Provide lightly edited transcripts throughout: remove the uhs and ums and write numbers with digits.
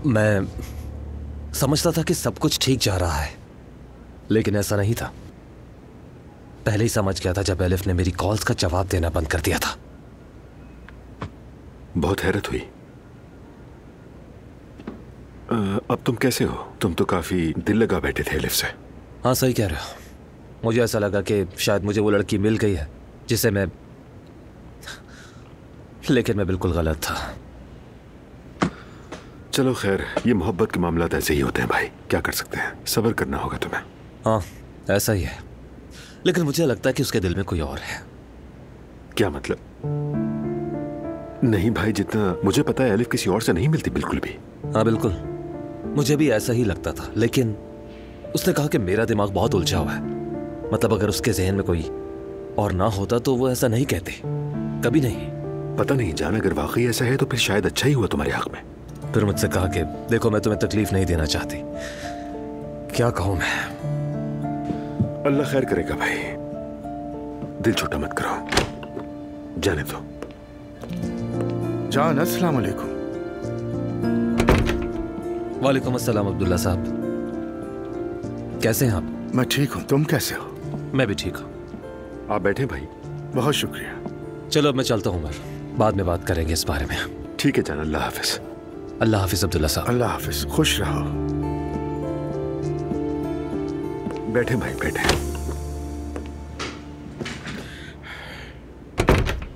मैं समझता था कि सब कुछ ठीक जा रहा है, लेकिन ऐसा नहीं था। पहले ही समझ गया था जब एलिफ ने मेरी कॉल्स का जवाब देना बंद कर दिया था। बहुत हैरत हुई। अब तुम कैसे हो? तुम तो काफी दिल लगा बैठे थे एलिफ से। हाँ, सही कह रहे हो। मुझे ऐसा लगा कि शायद मुझे वो लड़की मिल गई है जिसे मैं, लेकिन मैं बिल्कुल गलत था। चलो खैर, ये मोहब्बत के मामला ऐसे ही होते हैं भाई, क्या कर सकते हैं, सब्र करना होगा तुम्हें। हाँ, ऐसा ही है, लेकिन मुझे लगता है कि उसके दिल में कोई और है। क्या मतलब? नहीं भाई, जितना मुझे पता है एलिफ किसी और से नहीं मिलती बिल्कुल भी। हाँ बिल्कुल, मुझे भी ऐसा ही लगता था, लेकिन उसने कहा कि मेरा दिमाग बहुत उलझा हुआ है। मतलब अगर उसके जहन में कोई और ना होता तो वो ऐसा नहीं कहते, कभी नहीं। पता नहीं जान, अगर वाकई ऐसा है तो फिर शायद अच्छा ही हुआ तुम्हारे हक में। फिर मुझसे कहा कि देखो, मैं तुम्हें तकलीफ नहीं देना चाहती। क्या कहूं मैं? अल्लाह खैर करेगा भाई, दिल छोटा मत करो, जाने दो। जान, अस्सलाम वालेकुम। वालेकुम अस्सलाम अब्दुल्ला साहब, कैसे हैं आप? मैं ठीक हूँ, तुम कैसे हो? मैं भी ठीक हूँ। आप बैठे भाई। बहुत शुक्रिया। चलो अब मैं चलता हूँ उमर, बाद में बात करेंगे इस बारे में। ठीक है जान, अल्लाह हाफिज। अल्लाह हाफिज अब्दुल्ला साहब। अल्लाह हाफिज, खुश रहो। बैठे भाई बैठे।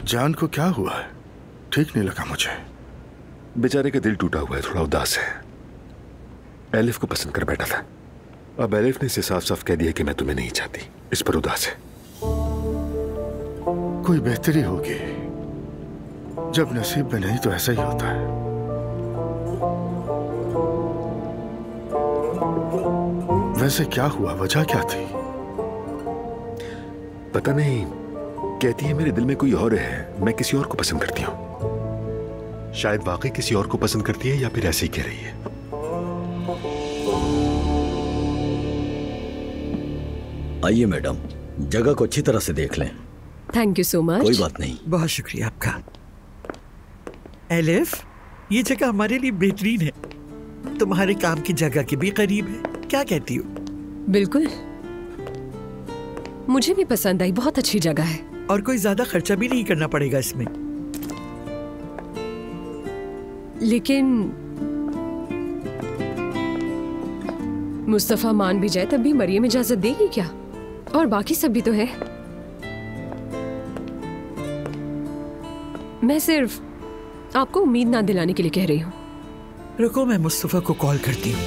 जान को क्या हुआ है? ठीक नहीं लगा मुझे। बेचारे का दिल टूटा हुआ है, थोड़ा उदास है। एलिफ को पसंद कर बैठा था, अब एलिफ ने इसे साफ साफ कह दिया कि मैं तुम्हें नहीं चाहती, इस पर उदास है। कोई बेहतरी होगी, जब नसीब में नहीं तो ऐसा ही होता है। वैसे क्या हुआ, वजह क्या थी? पता नहीं, कहती है मेरे दिल में कोई और है, मैं किसी और को पसंद करती हूँ। शायद वाकई किसी और को पसंद करती है या फिर ऐसे ही कह रही है। आइए मैडम, जगह को अच्छी तरह से देख लें। Thank you so much. कोई बात नहीं। बहुत शुक्रिया आपका। एलिफ, ये जगह हमारे लिए बेहतरीन है, तुम्हारे काम की जगह के भी करीब है, क्या कहती हो? बिल्कुल, मुझे भी पसंद आई, बहुत अच्छी जगह है। और कोई ज्यादा खर्चा भी नहीं करना पड़ेगा इसमें। लेकिन मुस्तफा मान भी जाए तब भी मरियम इजाजत देगी क्या? और बाकी सब भी तो है। मैं सिर्फ आपको उम्मीद ना दिलाने के लिए कह रही हूँ। रुको, मैं मुस्तफा को कॉल करती हूँ।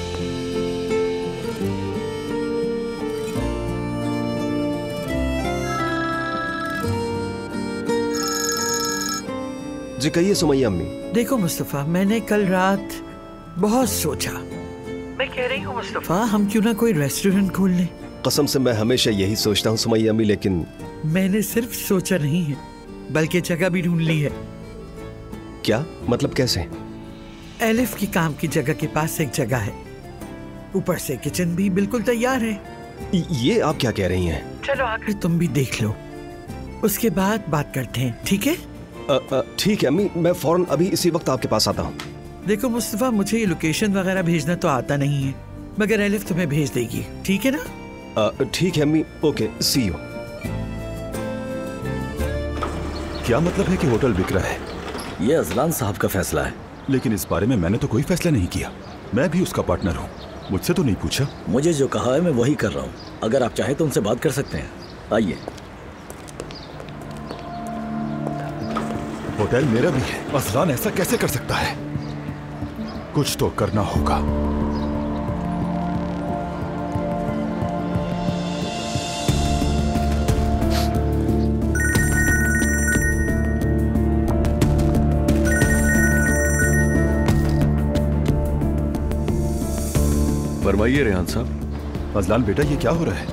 जी कहिए सुमैया अम्मी। देखो मुस्तफा, मैंने कल रात बहुत सोचा। मैं कह रही हूँ मुस्तफा, हम क्यों ना कोई रेस्टोरेंट खोल लें। कसम से मैं हमेशा यही सोचता हूँ सुमैया अम्मी, लेकिन मैंने सिर्फ सोचा नहीं है, बल्कि जगह भी ढूंढ ली है। क्या मतलब, कैसे? एलिफ की काम की जगह के पास एक जगह है, ऊपर से किचन भी बिल्कुल तैयार है। ये आप क्या कह रही हैं? चलो आकर तुम भी देख लो, उसके बाद बात करते हैं, ठीक है? ठीक है अम्मी, मैं फौरन अभी इसी वक्त आपके पास आता हूँ। देखो मुस्तफा, मुझे ये लोकेशन वगैरह भेजना तो आता नहीं है, मगर एलिफ तुम्हें भेज देगी, ठीक है ना? ठीक है अम्मी, ओके, सी यू। क्या मतलब है कि होटल बिक रहा है? ये अजलान साहब का फैसला है। लेकिन इस बारे में मैंने तो कोई फैसला नहीं किया, मैं भी उसका पार्टनर हूँ, मुझसे तो नहीं पूछा। मुझे जो कहा है मैं वही कर रहा हूँ, अगर आप चाहें तो उनसे बात कर सकते हैं। आइए। होटल मेरा भी है, अजलान ऐसा कैसे कर सकता है? कुछ तो करना होगा। फरमाइए रेहान साहब। अजलान बेटा, ये क्या हो रहा है?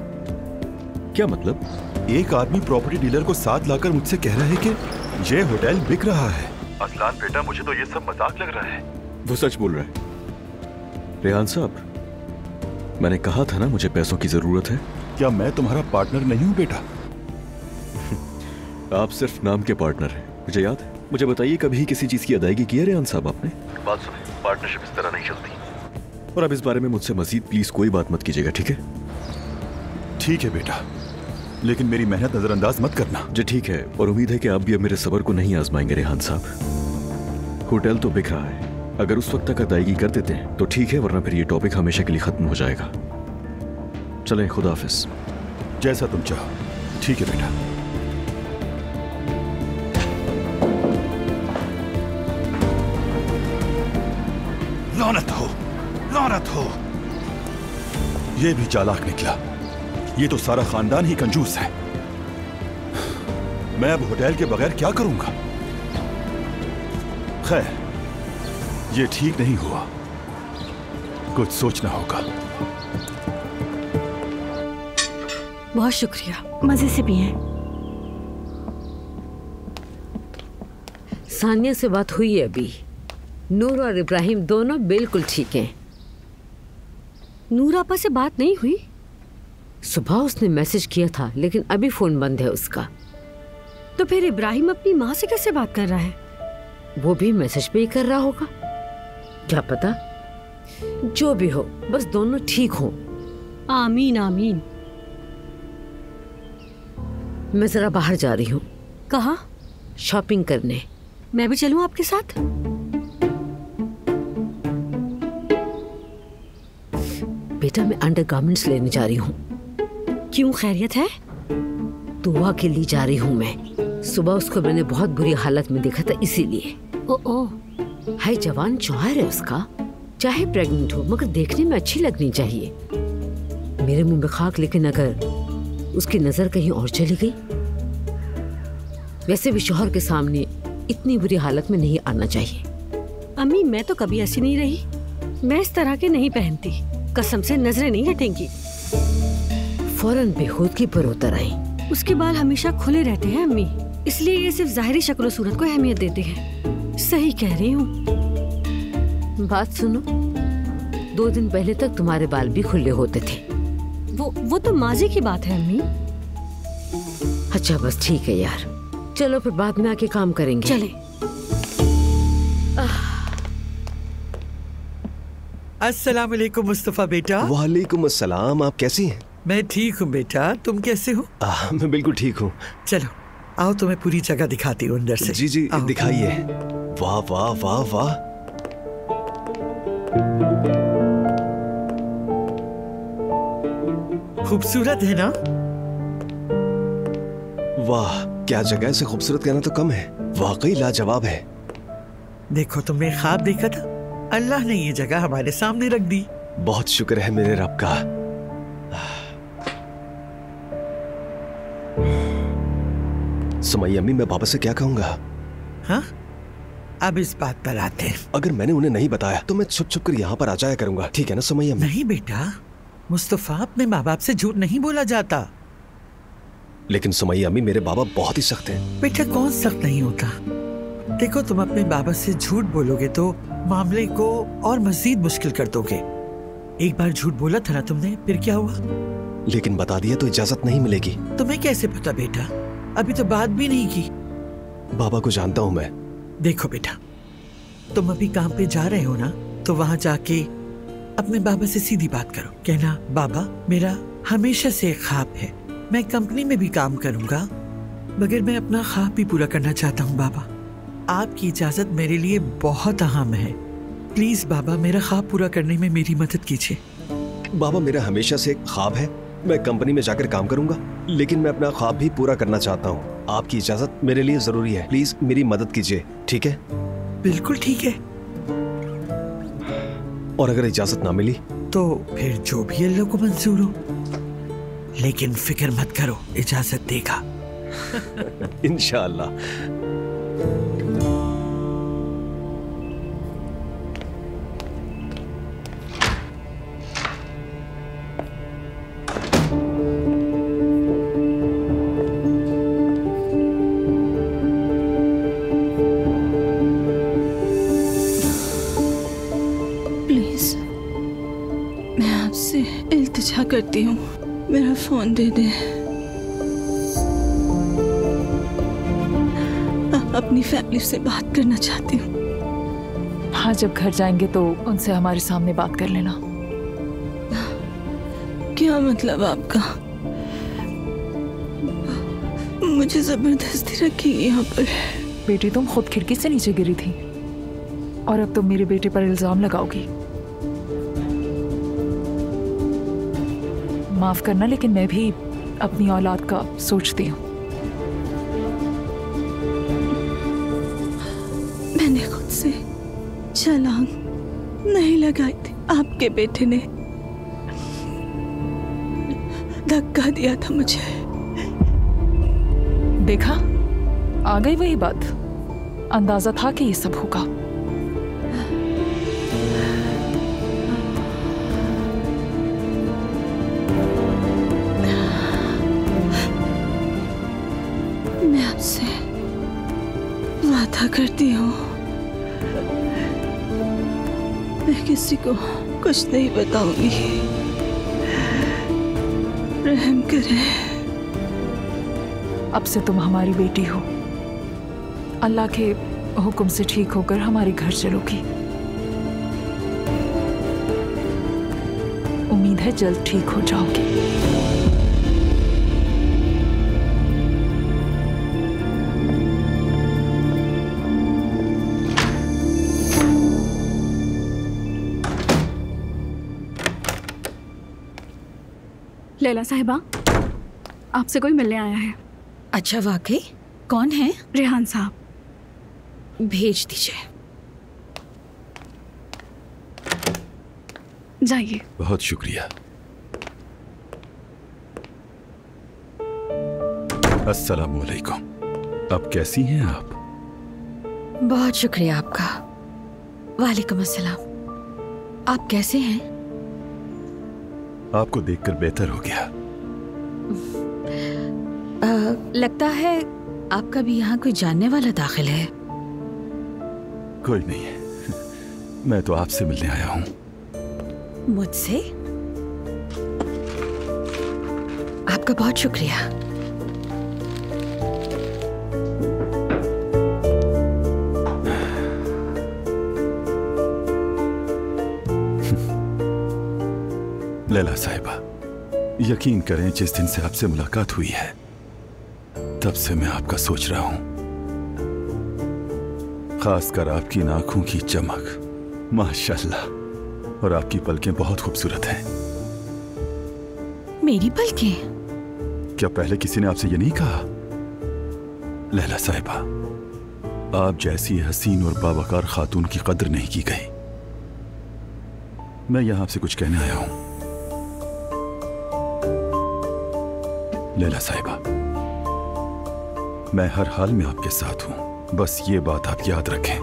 क्या मतलब? एक आदमी प्रॉपर्टी डीलर को साथ लाकर मुझसे कह रहा है कि ये होटल बिक रहा है। अजलान बेटा, मुझे तो ये सब मजाक लग रहा है। वो सच बोल रहा है। रेहान साहब, मैंने कहा था ना मुझे पैसों की जरूरत है। क्या मैं तुम्हारा पार्टनर नहीं हूं बेटा? आप सिर्फ नाम के पार्टनर हैं, मुझे याद है। मुझे बताइए, कभी किसी चीज की अदायगी की है रेहान साहब आपने? बात सुने, पार्टनरशिप इस तरह नहीं चलती। और अब इस बारे में मुझसे मजीद प्लीज कोई बात मत कीजिएगा, ठीक है? ठीक है बेटा, लेकिन मेरी मेहनत नजरअंदाज मत करना। जी ठीक है, और उम्मीद है कि आप भी अब मेरे सब्र को नहीं आजमाएंगे रेहान साहब। होटल तो बिक रहा है, अगर उस वक्त तक अदायगी कर देते हैं तो ठीक है, वरना फिर ये टॉपिक हमेशा के लिए खत्म हो जाएगा। चलें, खुदा हाफिज। जैसा तुम चाहो। ठीक है बेटा। लानत हो, लानत हो। ये भी चालाक निकला। ये तो सारा खानदान ही कंजूस है। मैं अब होटल के बगैर क्या करूंगा? खैर, ये ठीक नहीं हुआ, कुछ सोचना होगा। बहुत शुक्रिया, मजे से पिए। सानिया से बात हुई है अभी। नूर और इब्राहिम दोनों बिल्कुल ठीक हैं। नूर आपा से बात नहीं हुई? सुबह उसने मैसेज किया था, लेकिन अभी फोन बंद है उसका। तो फिर इब्राहिम अपनी माँ से कैसे बात कर रहा है? वो भी मैसेज पे ही कर रहा होगा, क्या पता। जो भी हो, बस दोनों ठीक हो। आमीन आमीन। मैं जरा बाहर जा रही हूँ। कहाँ? शॉपिंग करने। मैं भी चलूँ आपके साथ? बेटा, मैं अंडरगारमेंट्स लेने जा रही हूँ। क्यों, खैरियत है? दुआ के लिए जा रही हूँ मैं। सुबह उसको मैंने बहुत बुरी हालत में देखा था, इसीलिए। है जवान चौहार है उसका, चाहे प्रेग्नेंट हो, मगर देखने में अच्छी लगनी चाहिए। मेरे मुंह में खाक, लेकिन अगर उसकी नजर कहीं और चली गई। वैसे भी शौहर के सामने इतनी बुरी हालत में नहीं आना चाहिए। अम्मी, मैं तो कभी ऐसी नहीं रही। मैं इस तरह के नहीं पहनती, कसम से नजरें नहीं हटेंगी। फौरन बेखुदगी पर उतर आई। उसके बाल हमेशा खुले रहते हैं अम्मी, इसलिए ये सिर्फ जाहिरी शक्ल सूरत को अहमियत देते हैं। सही कह रही हूँ। बात सुनो, 2 दिन पहले तक तुम्हारे बाल भी खुले होते थे। वो तो माजी की बात है अम्मी। अच्छा बस ठीक है यार, चलो फिर बाद में आके काम करेंगे। चले। अस्सलाम वालेकुम मुस्तफा बेटा। वालेकुम अस्सलाम, आप कैसी हैं? मैं ठीक हूँ बेटा, तुम कैसे हो? मैं बिल्कुल ठीक हूँ। चलो आओ, तुम्हें पूरी जगह दिखाती हूँ अंदर से। जी जी दिखाइए। वाह वाह वाह वाह, खूबसूरत है ना? वाह, क्या जगह से खूबसूरत कहना तो कम है, वाकई लाजवाब है। देखो, तुमने ख्वाब देखा था, अल्लाह ने ये जगह हमारे सामने रख दी। बहुत शुक्र है मेरे रब का। सुमैया अम्मी, मैं बाबा से क्या कहूंगा? हाँ, अब इस बात पर आते हैं। अगर मैंने उन्हें नहीं बताया तो मैं छुप छुप कर यहाँ पर आ जाया करूंगा, ठीक है ना सुमैया अम्मी? नहीं बेटा, मुस्तफा, अपने माँ बाप से झूठ नहीं बोला जाता। लेकिन सुमैया अम्मी, मेरे बाबा बहुत ही सख्त हैं। बेटा, कौन सख्त नहीं होता? देखो, तुम अपने बाबा से झूठ बोलोगे तो मामले को और मजीद मुश्किल कर दोगे। एक बार झूठ बोला था ना तुमने, फिर क्या हुआ? लेकिन बता दिया तो इजाजत नहीं मिलेगी। तुम्हें कैसे पता बेटा? अभी तो बात भी नहीं की। बाबा को जानता हूँ मैं। देखो बेटा, तुम अभी काम पे जा रहे हो ना, तो वहाँ जाके अपने बाबा से सीधी बात करो। कहना, बाबा, मेरा हमेशा से एक ख्वाब है, मैं कंपनी में भी काम करूंगा, मगर मैं अपना ख्वाब भी पूरा करना चाहता हूँ। बाबा, आपकी इजाजत मेरे लिए बहुत अहम है। प्लीज बाबा, मेरा ख्वाब पूरा करने में मेरी मदद कीजिए। बाबा, मेरा हमेशा से एक ख्वाब है, मैं कंपनी में जाकर काम करूंगा, लेकिन मैं अपना ख्वाब भी पूरा करना चाहता हूँ। आपकी इजाजत मेरे लिए जरूरी है, प्लीज मेरी मदद कीजिए, ठीक है? बिल्कुल ठीक है। और अगर इजाजत ना मिली तो फिर जो भी अल्लाह को मंजूर हो, लेकिन फिक्र मत करो, इजाजत देगा। इंशाअल्लाह। प्लीज, मैं आपसे इल्तिजा करती हूँ, मेरा फोन दे दे। अपनी फैमिली से बात करना चाहती हूँ। हाँ, जब घर जाएंगे तो उनसे हमारे सामने बात कर लेना। क्या मतलब आपका? मुझे जबरदस्ती रखी यहाँ पर। बेटी, तुम खुद खिड़की से नीचे गिरी थी और अब तुम मेरे बेटे पर इल्जाम लगाओगी। माफ करना, लेकिन मैं भी अपनी औलाद का सोचती हूँ। मैंने खुद से छलांग नहीं लगाई थी, आपके बेटे ने धक्का दिया था मुझे। देखा, आ गई वही बात। अंदाजा था कि ये सब होगा। मैं आपसे वादा करती हूँ, मैं किसी को कुछ नहीं बताऊंगी। रहम करें। अब से तुम हमारी बेटी हो। अल्लाह के हुक्म से ठीक होकर हमारे घर चलोगी। उम्मीद है जल्द ठीक हो जाओगी। लैला साहिबा, आपसे कोई मिलने आया है। अच्छा, वाकई? कौन है? रेहान साहब। भेज दीजिए। जाइए। बहुत शुक्रिया। अस्सलाम वालेकुम। अब कैसी हैं आप? बहुत शुक्रिया आपका। वालेकुम अस्सलाम। आप कैसे हैं? आपको देखकर बेहतर हो गया। लगता है आपका भी यहाँ कोई जानने वाला दाखिल है। कोई नहीं है, मैं तो आपसे मिलने आया हूँ। मुझसे? आपका बहुत शुक्रिया। लैला साहिबा, यकीन करें, जिस दिन से आपसे मुलाकात हुई है तब से मैं आपका सोच रहा हूं। खासकर आपकी आंखों की चमक, माशाल्लाह, और आपकी पलकें बहुत खूबसूरत हैं। मेरी पलकें? क्या पहले किसी ने आपसे ये नहीं कहा? लैला साहिबा, आप जैसी हसीन और बावकार खातून की कद्र नहीं की गई। मैं यहां आपसे कुछ कहने आया हूं। लैला साहिबा, मैं हर हाल में आपके साथ हूं। बस ये बात आप याद रखें।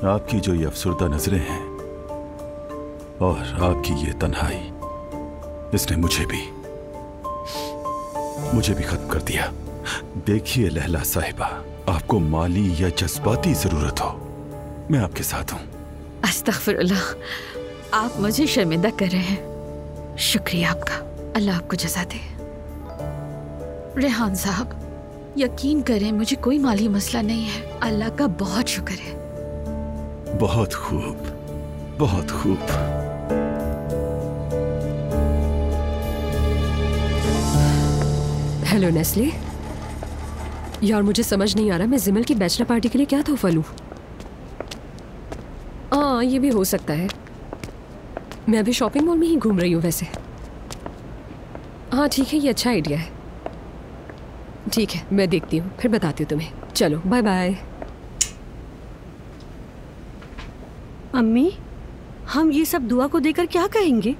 आपकी जो ये अफसुर्दा नजरें हैं और आपकी ये तन्हाई, इसने मुझे भी खत्म कर दिया। देखिए लैला साहिबा, आपको माली या जज्बाती जरूरत हो, मैं आपके साथ हूं। अस्तगफिरुल्लाह, आप मुझे शर्मिंदा कर रहे हैं। शुक्रिया आपका, अल्लाह आपको जज़ा दे। रेहान साहब, यकीन करें, मुझे कोई माली मसला नहीं है। अल्लाह का बहुत शुक्र है। बहुत खूब, बहुत खूब। Hello Nestle. यार, मुझे समझ नहीं आ रहा मैं जिमल की बैचलर पार्टी के लिए क्या तोहफा लूं। हाँ, ये भी हो सकता है। मैं अभी शॉपिंग मॉल में ही घूम रही हूँ वैसे। हाँ ठीक है, ये अच्छा आइडिया है। ठीक है, मैं देखती हूँ, फिर बताती हूँ तुम्हें। चलो, बाय बाय। अम्मी, हम ये सब दुआ को देकर क्या कहेंगे?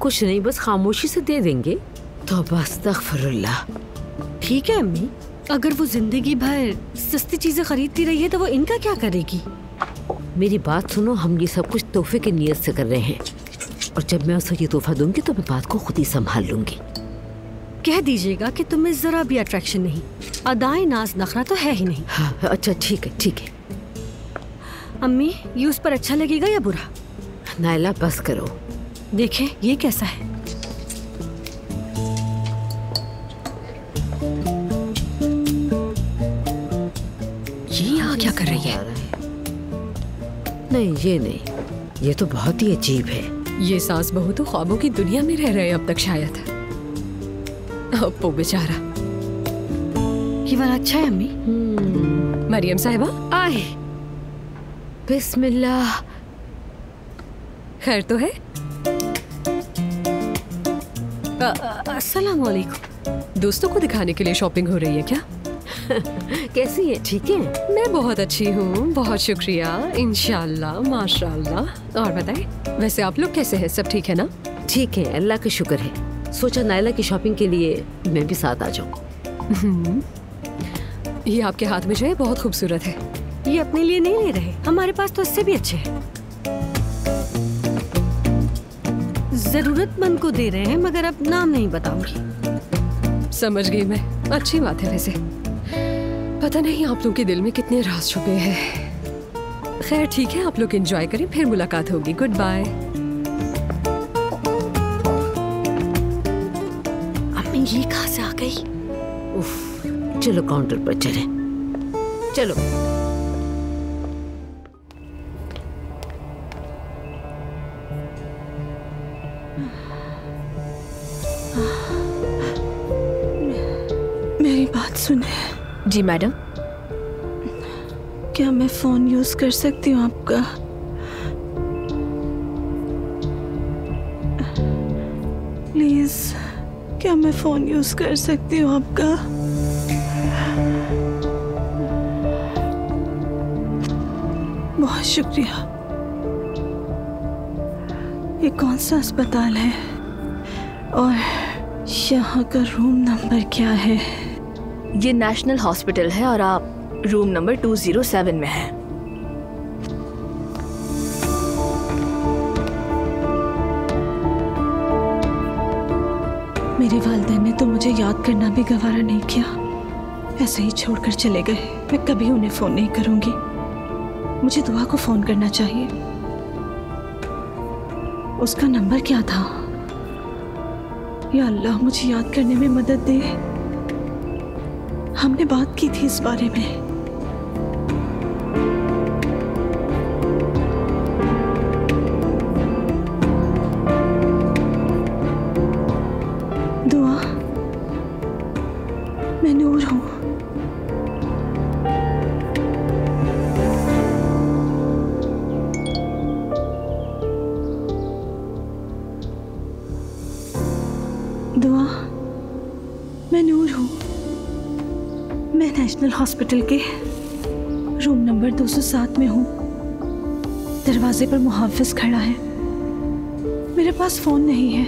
कुछ नहीं, बस खामोशी से दे देंगे। तो बस अस्तगफिरुल्लाह। ठीक है अम्मी, अगर वो जिंदगी भर सस्ती चीजें खरीदती रही है तो वो इनका क्या करेगी? मेरी बात सुनो, हम ये सब कुछ तोहफे की नीयत से कर रहे हैं, और जब मैं उसे ये तोहफा दूंगी तो मैं बात को खुद ही संभाल लूंगी। कह दीजिएगा कि तुम्हें जरा भी अट्रैक्शन नहीं, अदाएं नाज नखरा तो है ही नहीं। हाँ, अच्छा ठीक है, ठीक है। अम्मी, ये उस पर अच्छा लगेगा या बुरा? नायला बस करो। देखें ये कैसा है। ये यहाँ क्या कर रही है? नहीं ये नहीं, ये तो बहुत ही अजीब है। ये सास बहू तो ख्वाबों की दुनिया में रह रहे हैं अब तक शायद। अब वो बेचारा। ये वाला अच्छा है अम्मी। मरियम साहिबा आए। बिस्मिल्लाह। खैर तो है? अस्सलाम वालेकुम। दोस्तों को दिखाने के लिए शॉपिंग हो रही है क्या? कैसी है? ठीक है। मैं बहुत अच्छी हूँ, बहुत शुक्रिया। इंशाल्लाह, माशाल्लाह। और बताएं, वैसे आप लोग कैसे हैं? सब ठीक है ना? ठीक है, अल्लाह का शुक्र है। सोचा नायला की शॉपिंग के लिए मैं भी साथ आ जाऊँ। ये आपके हाथ में जो है बहुत खूबसूरत है। ये अपने लिए नहीं ले रहे, हमारे पास तो इससे भी अच्छे हैं। जरूरतमंद को दे रहे हैं, मगर अब नाम नहीं बताऊंगी। समझ गई मैं। अच्छी बात है वैसे। पता नहीं आप लोगों के दिल में कितने राज छुपे हैं। खैर ठीक है, आप लोग एंजॉय करें, फिर मुलाकात होगी। Good bye. अम्मी ये कहाँ से आ गई? उफ, चलो काउंटर पर चले। चलो। मेरी बात सुने। जी मैडम। क्या मैं फोन यूज कर सकती हूँ आपका? प्लीज, क्या मैं फोन यूज कर सकती हूँ आपका? बहुत शुक्रिया। ये कौन सा अस्पताल है और यहाँ का रूम नंबर क्या है? ये नेशनल हॉस्पिटल है और आप रूम नंबर 207 में हैं। मेरे वालिदैन ने तो मुझे याद करना भी गवारा नहीं किया, ऐसे ही छोड़कर चले गए। मैं कभी उन्हें फोन नहीं करूंगी। मुझे दुआ को फोन करना चाहिए। उसका नंबर क्या था? या अल्लाह मुझे याद करने में मदद दे। हमने बात की थी इस बारे में। दुआ, मैं नूर हूं। दुआ, मैं नूर हूं। मैं नेशनल हॉस्पिटल के रूम नंबर 207 में हूँ। दरवाजे पर मुहाफिज खड़ा है। मेरे पास फोन नहीं है।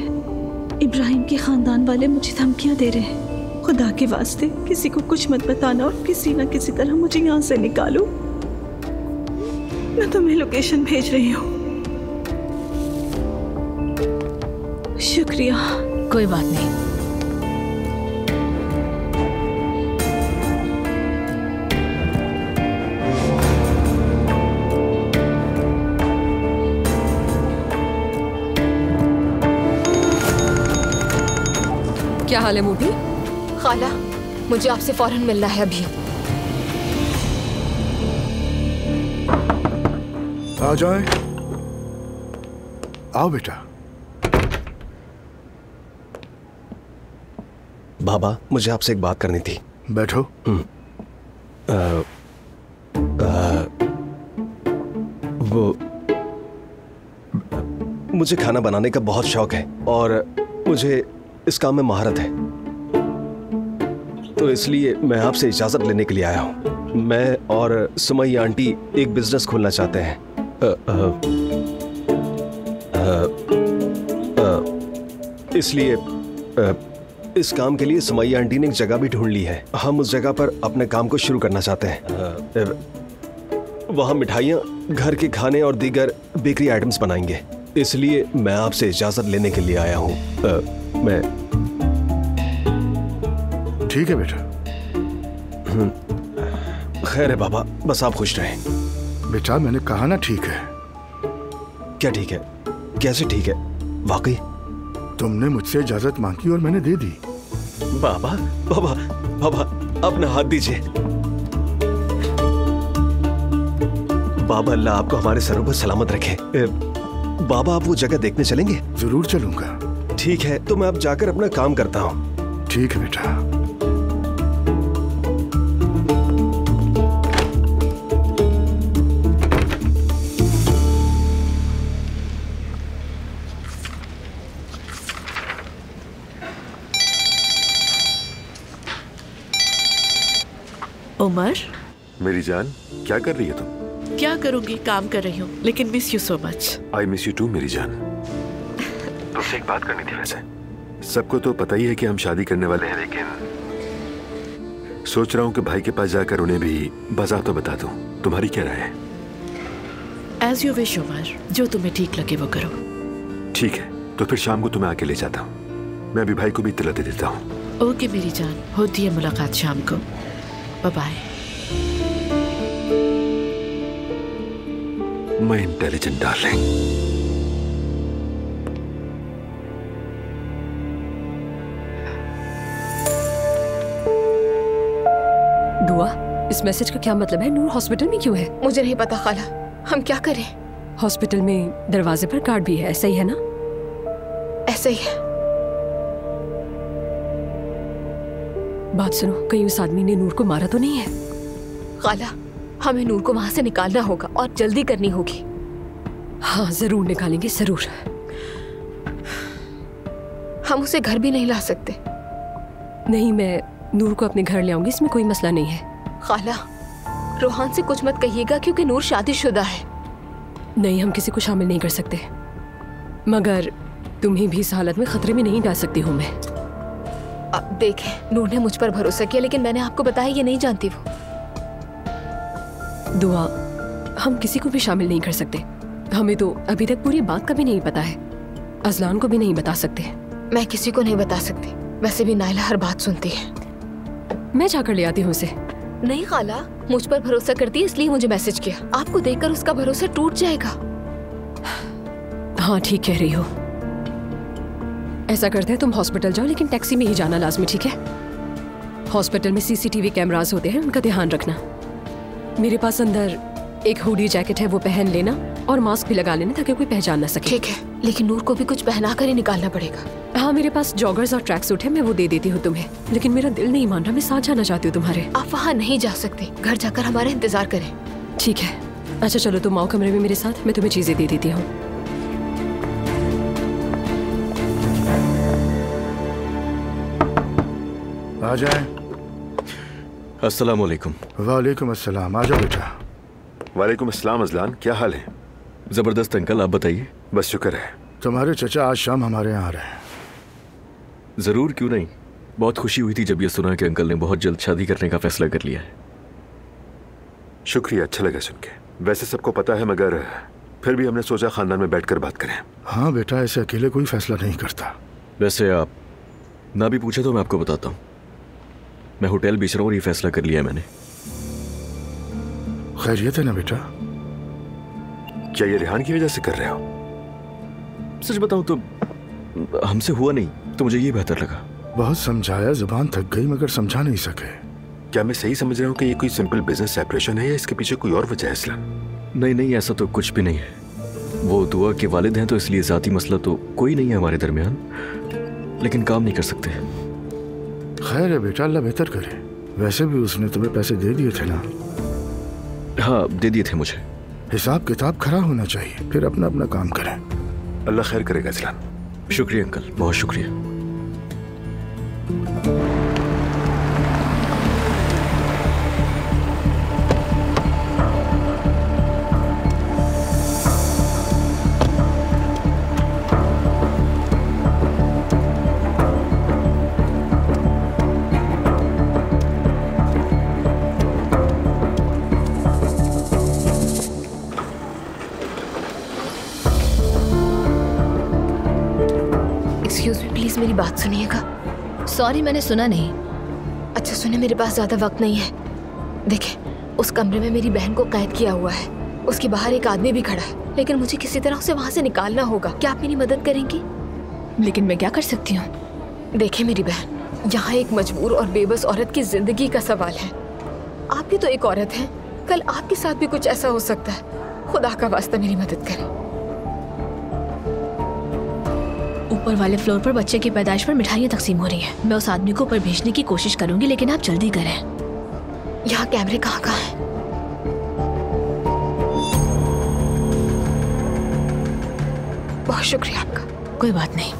इब्राहिम के खानदान वाले मुझे धमकियां दे रहे हैं। खुदा के वास्ते किसी को कुछ मत बताना और किसी न किसी तरह मुझे यहाँ से निकालो। मैं तुम्हें लोकेशन भेज रही हूँ। शुक्रिया। कोई बात नहीं। क्या हाल है मोटी? खाला, मुझे आपसे फौरन मिलना है अभी। आ जाए। आओ बेटा। बाबा, मुझे आपसे एक बात करनी थी। बैठो। वो मुझे खाना बनाने का बहुत शौक है और मुझे इस काम में महारत है, तो इसलिए मैं आपसे इजाजत लेने के लिए आया हूँ। मैं और सुमैया आंटी एक बिजनेस खोलना चाहते हैं। इसलिए इस काम के लिए सुमैया आंटी ने एक जगह भी ढूंढ ली है। हम उस जगह पर अपने काम को शुरू करना चाहते हैं। वहाँ मिठाइयाँ, घर के खाने और दीगर बेकरी आइटम्स बनाएंगे। इसलिए मैं आपसे इजाजत लेने के लिए आया हूँ। मैं ठीक है बेटा। खैर है बाबा, बस आप खुश रहें। बेटा मैंने कहा ना ठीक है। क्या ठीक है? कैसे ठीक है? वाकई तुमने मुझसे इजाजत मांगी और मैंने दे दी। बाबा बाबा बाबा, अपना हाथ दीजिए। बाबा अल्लाह आपको हमारे सरों पर सलामत रखे। बाबा आप वो जगह देखने चलेंगे? जरूर चलूंगा। ठीक है, तो मैं अब जाकर अपना काम करता हूँ। ठीक है बेटा। उमर, मेरी जान, क्या कर रही है तुम? क्या करूंगी, काम कर रही हूँ, लेकिन miss you so much. I miss you too मेरी जान। तुमसे एक बात करनी थी वैसे। सबको तो पता ही है कि हम शादी करने वाले हैं, लेकिन सोच रहा हूँ कि भाई के पास जाकर उन्हें भी बाज़ाब्ता बता दूँ। तुम्हारी क्या राय है? एज यू विश उमर, जो तुम्हें ठीक लगे वो करो। ठीक है, तो फिर शाम को तुम्हें आके ले जाता हूँ। मैं अभी भाई को भी इत्तला दे देता हूँ। ओके मेरी जान, होती है मुलाकात शाम को। Bye bye. My intelligent darling. Dua, इस मैसेज का क्या मतलब है? नूर हॉस्पिटल में क्यों है? मुझे नहीं पता खाला, हम क्या करें? हॉस्पिटल में दरवाजे पर कार्ड भी है, ऐसा ही है ना? ऐसा ही है। बात सुनो, कहीं उस आदमी ने नूर को मारा तो नहीं है? खाला, हमें नूर को वहां से निकालना होगा और जल्दी करनी होगी। हाँ जरूर निकालेंगे, जरूर। हम उसे घर भी नहीं ला सकते। नहीं, मैं नूर को अपने घर ले आऊंगी, इसमें कोई मसला नहीं है। खाला, रोहान से कुछ मत कहिएगा क्योंकि नूर शादीशुदा है। नहीं, हम किसी को शामिल नहीं कर सकते, मगर तुम्हें भी इस हालत में खतरे में नहीं डाल सकती हूँ मैं। अब देखें, नूर ने मुझ पर भरोसा किया, लेकिन मैंने आपको बताया ये नहीं जानती वो। दुआ, हम किसी को भी शामिल नहीं कर सकते। हमें तो अभी तक पूरी बात का भी नहीं पता है। अजलान को भी नहीं बता सकते। मैं किसी को नहीं बता सकती। वैसे भी नायला हर बात सुनती है। मैं जाकर ले आती हूँ उसे। नहीं खाला, मुझ पर भरोसा करती है इसलिए मुझे मैसेज किया। आपको देखकर उसका भरोसा टूट जाएगा। हाँ ठीक कह रही हो। ऐसा करते हैं, तुम हॉस्पिटल जाओ, लेकिन टैक्सी में ही जाना लाजमी, ठीक है? हॉस्पिटल में सीसीटीवी कैमरास होते हैं, उनका ध्यान रखना। मेरे पास अंदर एक हुडी जैकेट है, वो पहन लेना और मास्क भी लगा लेना ताकि कोई पहचान ना सके। ठीक है, लेकिन नूर को भी कुछ पहना कर ही निकालना पड़ेगा। हाँ, मेरे पास जॉगर्स और ट्रैक सूट है, मैं वो दे देती हूँ तुम्हें। लेकिन मेरा दिल नहीं मान रहा, मैं साथ जाना चाहती हूँ तुम्हारे। आप वहाँ नहीं जा सकते, घर जाकर हमारा इंतजार करें। ठीक है, अच्छा चलो तुम आओ कमरे में मेरे साथ, मैं तुम्हें चीजें दे देती हूँ। आ जाए। अस्सलाम वालेकुम। वालेकुम अस्सलाम। आ जाओ बेटा। वालेकुम अस्सलाम अजलान, क्या हाल है? जबरदस्त अंकल, आप बताइए। बस शुक्र है। तुम्हारे चचा आज शाम हमारे यहाँ आ रहे हैं। जरूर, क्यों नहीं। बहुत खुशी हुई थी जब ये सुना कि अंकल ने बहुत जल्द शादी करने का फैसला कर लिया है। शुक्रिया, अच्छा लगा सुन के। वैसे सबको पता है, मगर फिर भी हमने सोचा खानदान में बैठकर बात करें। हाँ बेटा, ऐसे अकेले कोई फैसला नहीं करता। वैसे आप ना भी पूछे तो मैं आपको बताता हूँ। मैं होटल बेच रहा हूँ और ये फैसला कर लिया है मैंने। खैरियत है ना बेटा? क्या ये रिहान की वजह से कर रहे हो? सच बताऊं तो हमसे हुआ नहीं, तो मुझे ये बेहतर लगा। बहुत समझाया, जुबान थक गई, मगर समझा नहीं सके। क्या मैं सही समझ रहा हूँ कि ये कोई सिंपल बिजनेस सेपरेशन है या इसके पीछे कोई और वजह है असलन? नहीं नहीं, ऐसा तो कुछ भी नहीं है। वो दुआ के वालिद हैं, तो इसलिए जाती मसला तो कोई नहीं है हमारे दरमियान, लेकिन काम नहीं कर सकते। खैर है बेटा, अल्लाह बेहतर करे। वैसे भी उसने तुम्हें पैसे दे दिए थे ना? हाँ, दे दिए थे मुझे। हिसाब किताब खरा होना चाहिए, फिर अपना अपना काम करें। अल्लाह खैर करेगा अजलान। शुक्रिया अंकल, बहुत शुक्रिया। प्लीज मेरी बात सुनिएगा। सॉरी, मैंने सुना नहीं। अच्छा सुने, मेरे पास ज्यादा वक्त नहीं है। देखें, उस कमरे में मेरी बहन को कैद किया हुआ है। उसके बाहर एक आदमी भी खड़ा है, लेकिन मुझे किसी तरह उसे वहां से निकालना होगा। क्या आप मेरी मदद करेंगी? लेकिन मैं क्या कर सकती हूँ? देखें मेरी बहन, यहाँ एक मजबूर और बेबस औरत की जिंदगी का सवाल है। आप भी तो एक औरत हैं, कल आपके साथ भी कुछ ऐसा हो सकता है। खुदा का वास्ता मेरी मदद करें। ऊपर वाले फ्लोर पर बच्चे की पैदाइश पर मिठाइयाँ तकसीम हो रही हैं। मैं उस आदमी को ऊपर भेजने की कोशिश करूंगी, लेकिन आप जल्दी करें। यहाँ कैमरे कहाँ कहाँ हैं? बहुत शुक्रिया आपका। कोई बात नहीं।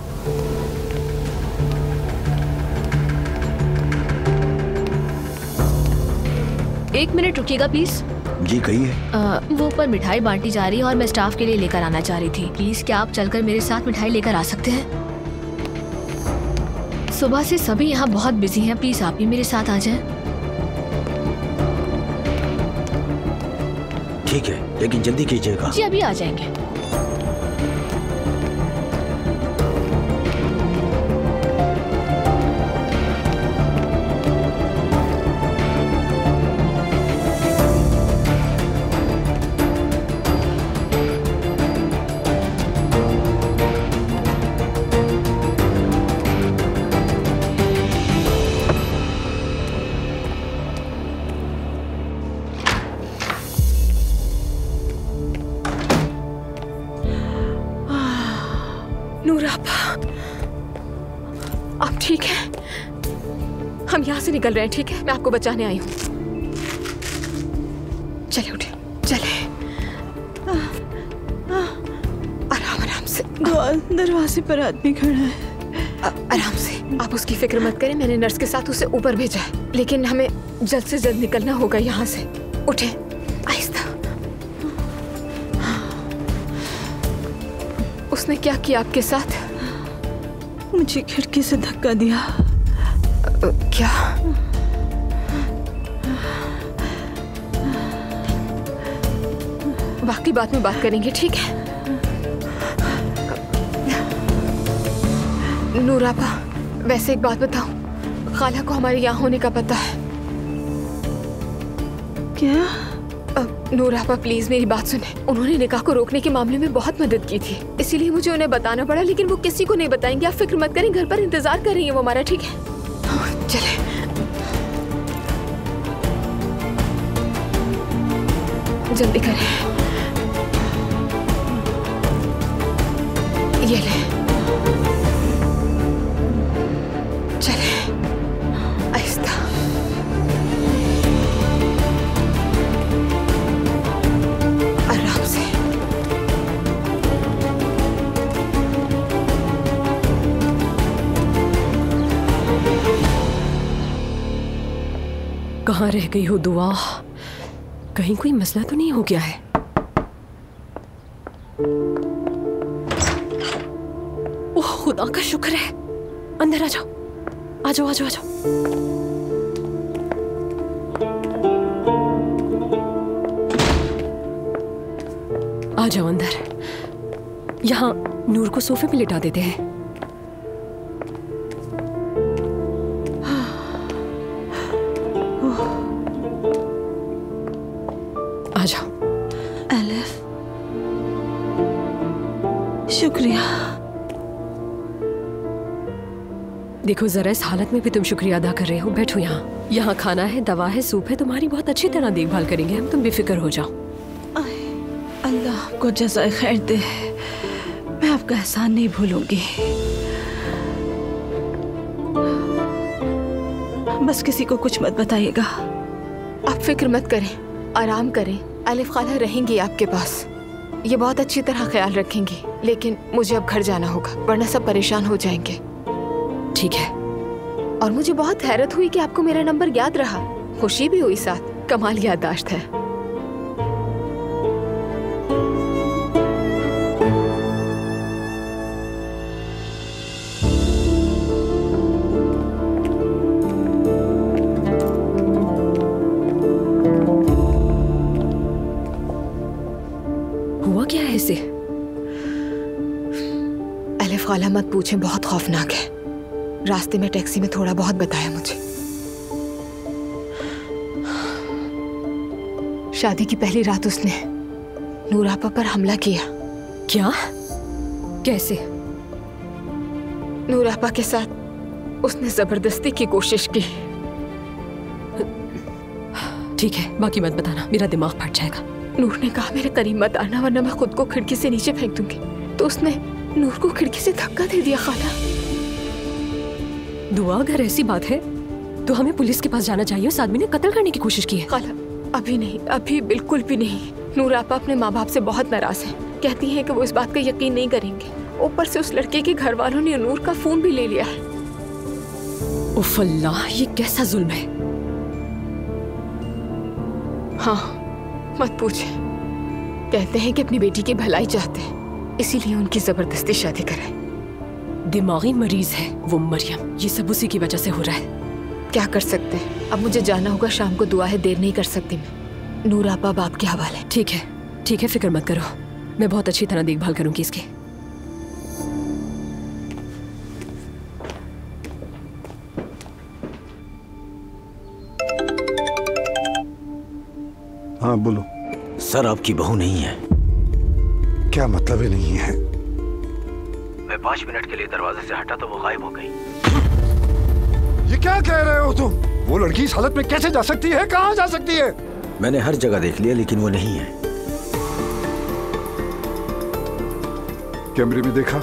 एक मिनट रुकिएगा प्लीज। जी कहिए। वो ऊपर मिठाई बांटी जा रही है और मैं स्टाफ के लिए लेकर आना चाह रही थी। प्लीज क्या आप चलकर मेरे साथ मिठाई लेकर आ सकते हैं? सुबह से सभी यहाँ बहुत बिजी हैं, प्लीज आप भी मेरे साथ आ जाएं। ठीक है, लेकिन जल्दी कीजिएगा। जी अभी आ जाएंगे। आप ठीक हैं? हम यहाँ से निकल रहे हैं, ठीक है? मैं आपको बचाने आई हूँ। चले उठे, चले। आराम आराम से। दरवाजे पर आदमी खड़ा है। आराम से, आप उसकी फिक्र मत करें। मैंने नर्स के साथ उसे ऊपर भेजा है, लेकिन हमें जल्द से जल्द निकलना होगा यहाँ से। उठे, आहिस्ता। उसने क्या किया आपके साथ? मुझे खिड़की से धक्का दिया। क्या? बाकी बात में बात करेंगे, ठीक है? नूरापा, वैसे एक बात बताऊं, खाला को हमारे यहाँ होने का पता है। क्या? नूरापा प्लीज मेरी बात सुने। उन्होंने निकाह को रोकने के मामले में बहुत मदद की थी, इसीलिए मुझे उन्हें बताना पड़ा, लेकिन वो किसी को नहीं बताएंगे। आप फिक्र मत करें, घर पर इंतजार कर रही है वो हमारा, ठीक है? चले। जल्दी करें। ये ले। चले, आहिस्ता। आराम से। कहाँ रह गई हो दुआ? कहीं कोई मसला तो नहीं हो गया है? ओह खुदा का शुक्र है। अंदर आ जाओ, आ जाओ, आ जाओ, आ जाओ। आ जाओ अंदर। यहाँ नूर को सोफे पे लिटा देते हैं। आ जाओ। एलिफ, शुक्रिया। देखो जरा, इस हालत में भी तुम शुक्रिया अदा कर रहे हो। बैठो यहाँ। यहाँ खाना है, दवा है, सूप है। तुम्हारी बहुत अच्छी तरह देखभाल करेंगे हम, तुम बेफिक्र हो जाओ। अल्लाह आपको जज़ाए खैर दे। मैं आपका एहसान नहीं भूलूंगी। बस किसी को कुछ मत बताइएगा। आप फिक्र मत करें, आराम करें। अलिफ खाला रहेंगी आपके पास, ये बहुत अच्छी तरह ख्याल रखेंगी। लेकिन मुझे अब घर जाना होगा, वरना सब परेशान हो जाएंगे। ठीक है। और मुझे बहुत हैरत हुई कि आपको मेरा नंबर याद रहा। खुशी भी हुई साथ। कमाल याददाश्त है। हुआ क्या है इसे? अलिफ खाला मत पूछें, बहुत खौफनाक है। रास्ते में टैक्सी में थोड़ा बहुत बताया मुझे। शादी की पहली रात उसने नूरापा पर हमला किया। क्या? कैसे? नूरापा के साथ उसने जबरदस्ती की कोशिश की। ठीक है, बाकी मत बताना, मेरा दिमाग फट जाएगा। नूर ने कहा मेरे करीब मत आना वरना मैं खुद को खिड़की से नीचे फेंक दूंगी, तो उसने नूर को खिड़की से धक्का दे दिया। खाला दुआ, अगर ऐसी बात है तो हमें पुलिस के पास जाना चाहिए। उस आदमी ने कत्ल करने की कोशिश की है। खाला अभी नहीं, अभी बिल्कुल भी नहीं। नूर आपा अपने माँ बाप से बहुत नाराज है, कहती हैं कि वो इस बात का यकीन नहीं करेंगे। ऊपर से उस लड़के के घर वालों ने नूर का फोन भी ले लिया है। उफ अल्लाह, ये कैसा जुल्म है। हाँ मत पूछे, कहते हैं कि अपनी बेटी की भलाई चाहते हैं, इसीलिए उनकी जबरदस्ती शादी कराई। दिमागी मरीज है वो मरियम, ये सब उसी की वजह से हो रहा है। क्या कर सकते हैं, अब मुझे जाना होगा। शाम को दुआ है, देर नहीं कर सकती मैं। नूर आपा बाप के हवाले। ठीक है, ठीक है, फिक्र मत करो, मैं बहुत अच्छी तरह देखभाल करूंगी इसकी। हाँ बोलो। सर आपकी बहू नहीं है। क्या मतलब ही नहीं है? मैं 5 मिनट के लिए दरवाजे से हटा तो वो गायब हो गई। ये क्या कह रहे हो तुम? वो लड़की इस हालत में कैसे जा सकती है? कहाँ जा सकती है? मैंने हर जगह देख लिया लेकिन वो नहीं है। कैमरे में देखा?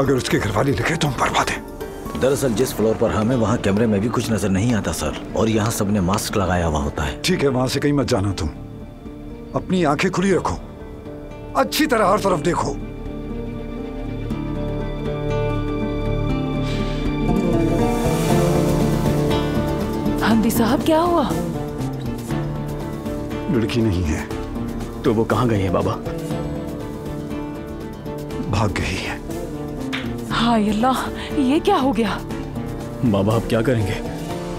अगर उसके घर वाले लिखे तो हम बर्बाद हैं। दरअसल जिस फ्लोर पर हम हैं वहाँ कैमरे में भी कुछ नजर नहीं आता सर, और यहाँ सबने मास्क लगाया हुआ होता है। ठीक है, वहां से कहीं मत जाना तुम। अपनी आंखें खुली रखो, अच्छी तरह हर तरफ देखो। हांदी साहब क्या हुआ? लड़की नहीं है। तो वो कहाँ गई है बाबा? भाग गई है। हाय अल्लाह, ये क्या हो गया? बाबा आप क्या करेंगे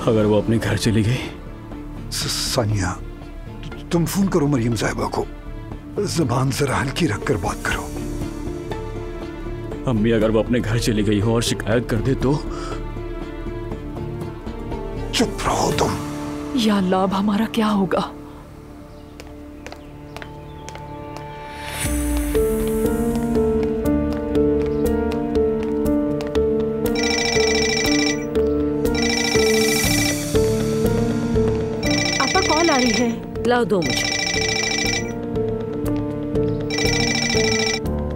अगर वो अपने घर चली गई? सानिया, तुम फोन करो मरियम साहिबा को, जबान जरा हल्की रखकर बात करो। अम्मी अगर वो अपने घर चली गई हो और शिकायत कर दे तो? चुप रहो तुम। या अल्लाह, अब हमारा क्या होगा? लाओ दो मुझे।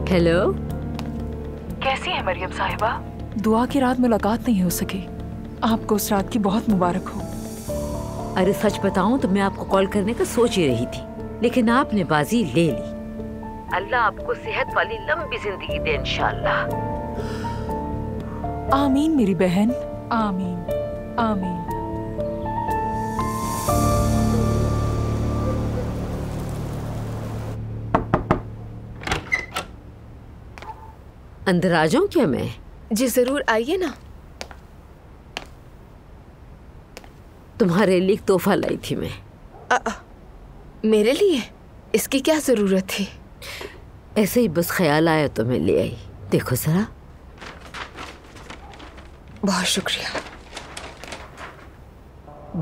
हेलो, कैसी है मरियम साहिबा? दुआ की रात मुलाकात नहीं हो सकी, आपको उस रात की बहुत मुबारक हो। अरे सच बताऊं तो मैं आपको कॉल करने का सोच ही रही थी, लेकिन आपने बाजी ले ली। अल्लाह आपको सेहत वाली लंबी जिंदगी दे इंशाअल्लाह। आमीन मेरी बहन, आमीन आमीन। अंदर आ जाऊं क्या मैं? जी जरूर, आइए ना। तुम्हारे लिए एक तोहफा लाई थी मैं। मेरे लिए? इसकी क्या जरूरत थी? ऐसे ही बस ख्याल आया तो मैं ले आई। देखो जरा। बहुत शुक्रिया।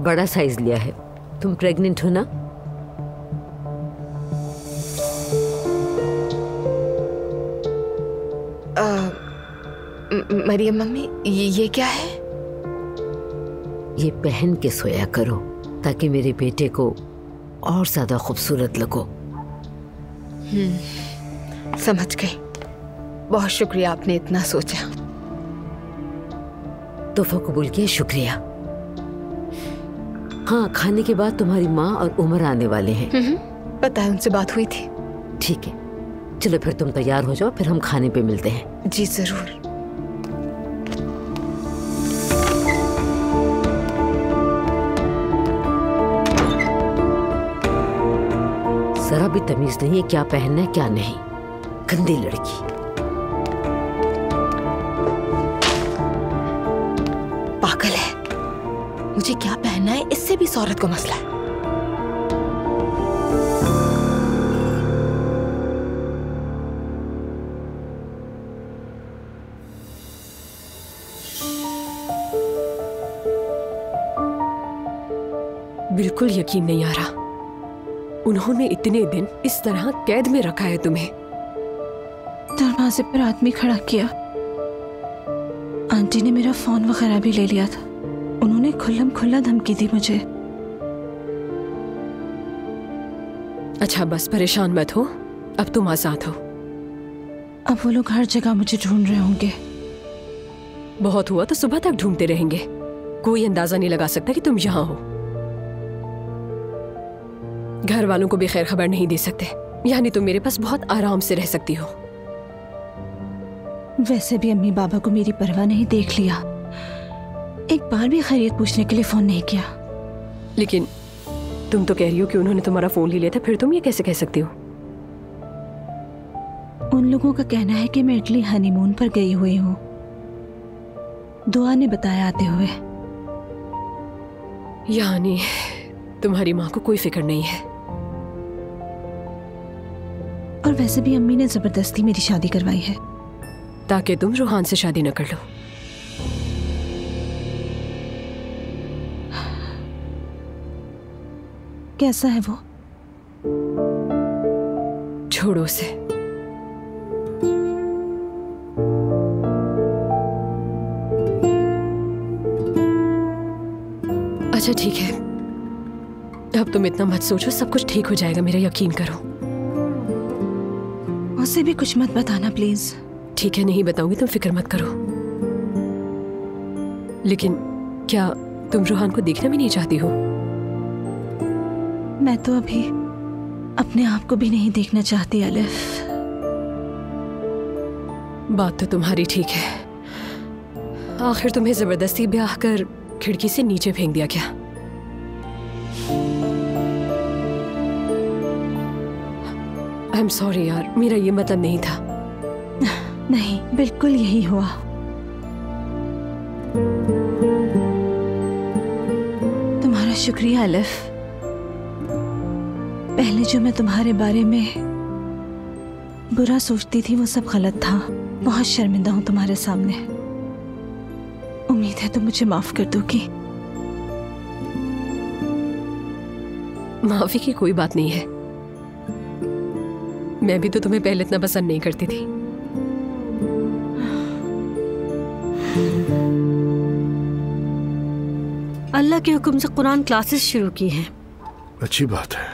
बड़ा साइज लिया है। तुम प्रेग्नेंट हो ना? मरियम मम्मी, ये क्या है? ये पहन के सोया करो ताकि मेरे बेटे को और ज्यादा खूबसूरत लगो। समझ गई। बहुत शुक्रिया, आपने इतना सोचा। तोहफा कबूल किया, शुक्रिया। हाँ, खाने के बाद तुम्हारी माँ और उमर आने वाले हैं। पता है, उनसे बात हुई थी। ठीक है, चलो फिर तुम तैयार हो जाओ, फिर हम खाने पे मिलते हैं। जी जरूर। जरा भी तमीज नहीं है क्या पहनना है क्या नहीं। गंदी लड़की। पागल है। मुझे क्या पहनना है इससे भी इस औरत को मसला है। बिल्कुल यकीन नहीं आ रहा, उन्होंने इतने दिन इस तरह कैद में रखा है तुम्हें। दरवाजे पर आदमी खड़ा किया। आंटी ने मेरा फोन वगैरह भी ले लिया था। उन्होंने खुल्लम खुल्ला धमकी दी मुझे। अच्छा बस परेशान मत हो, अब तुम आजाद हो। अब वो लोग हर जगह मुझे ढूंढ रहे होंगे। बहुत हुआ तो सुबह तक ढूंढते रहेंगे, कोई अंदाजा नहीं लगा सकता कि तुम यहाँ हो। घर वालों को भी खैर खबर नहीं दे सकते, यानी तुम मेरे पास बहुत आराम से रह सकती हो। वैसे भी अम्मी बाबा को मेरी परवाह नहीं, देख लिया। एक बार भी खैरियत पूछने के लिए फोन नहीं किया। लेकिन तुम तो कह रही हो कि उन्होंने तुम्हारा फोन ले लिया था, फिर तुम ये कैसे कह सकती हो? उन लोगों का कहना है कि मैं इटली हनीमून पर गई हुई हूँ। दुआ ने बताया आते हुए। यानी तुम्हारी माँ को कोई फिक्र नहीं है। और वैसे भी अम्मी ने जबरदस्ती मेरी शादी करवाई है ताकि तुम रूहान से शादी न कर लो। कैसा है वो? छोड़ो उसे। अच्छा ठीक है, अब तुम इतना मत सोचो, सब कुछ ठीक हो जाएगा, मेरा यकीन करो। उसे भी कुछ मत बताना प्लीज। ठीक है, नहीं बताऊंगी, तुम फिक्र मत करो। लेकिन क्या तुम रूहान को देखना भी नहीं चाहती हो? मैं तो अभी अपने आप को भी नहीं देखना चाहती अलिफ। बात तो तुम्हारी ठीक है, आखिर तुम्हें जबरदस्ती ब्याह कर खिड़की से नीचे फेंक दिया क्या? आई एम सॉरी यार, मेरा ये मतलब नहीं था। नहीं, बिल्कुल यही हुआ। तुम्हारा शुक्रिया अलिफ। पहले जो मैं तुम्हारे बारे में बुरा सोचती थी वो सब गलत था। बहुत शर्मिंदा हूं तुम्हारे सामने। उम्मीद है तुम मुझे माफ कर दोगी। माफी की कोई बात नहीं है, मैं भी तो तुम्हें पहले इतना पसंद नहीं करती थी। अल्लाह के हुक्म से कुरान क्लासेस शुरू की हैं। अच्छी बात है।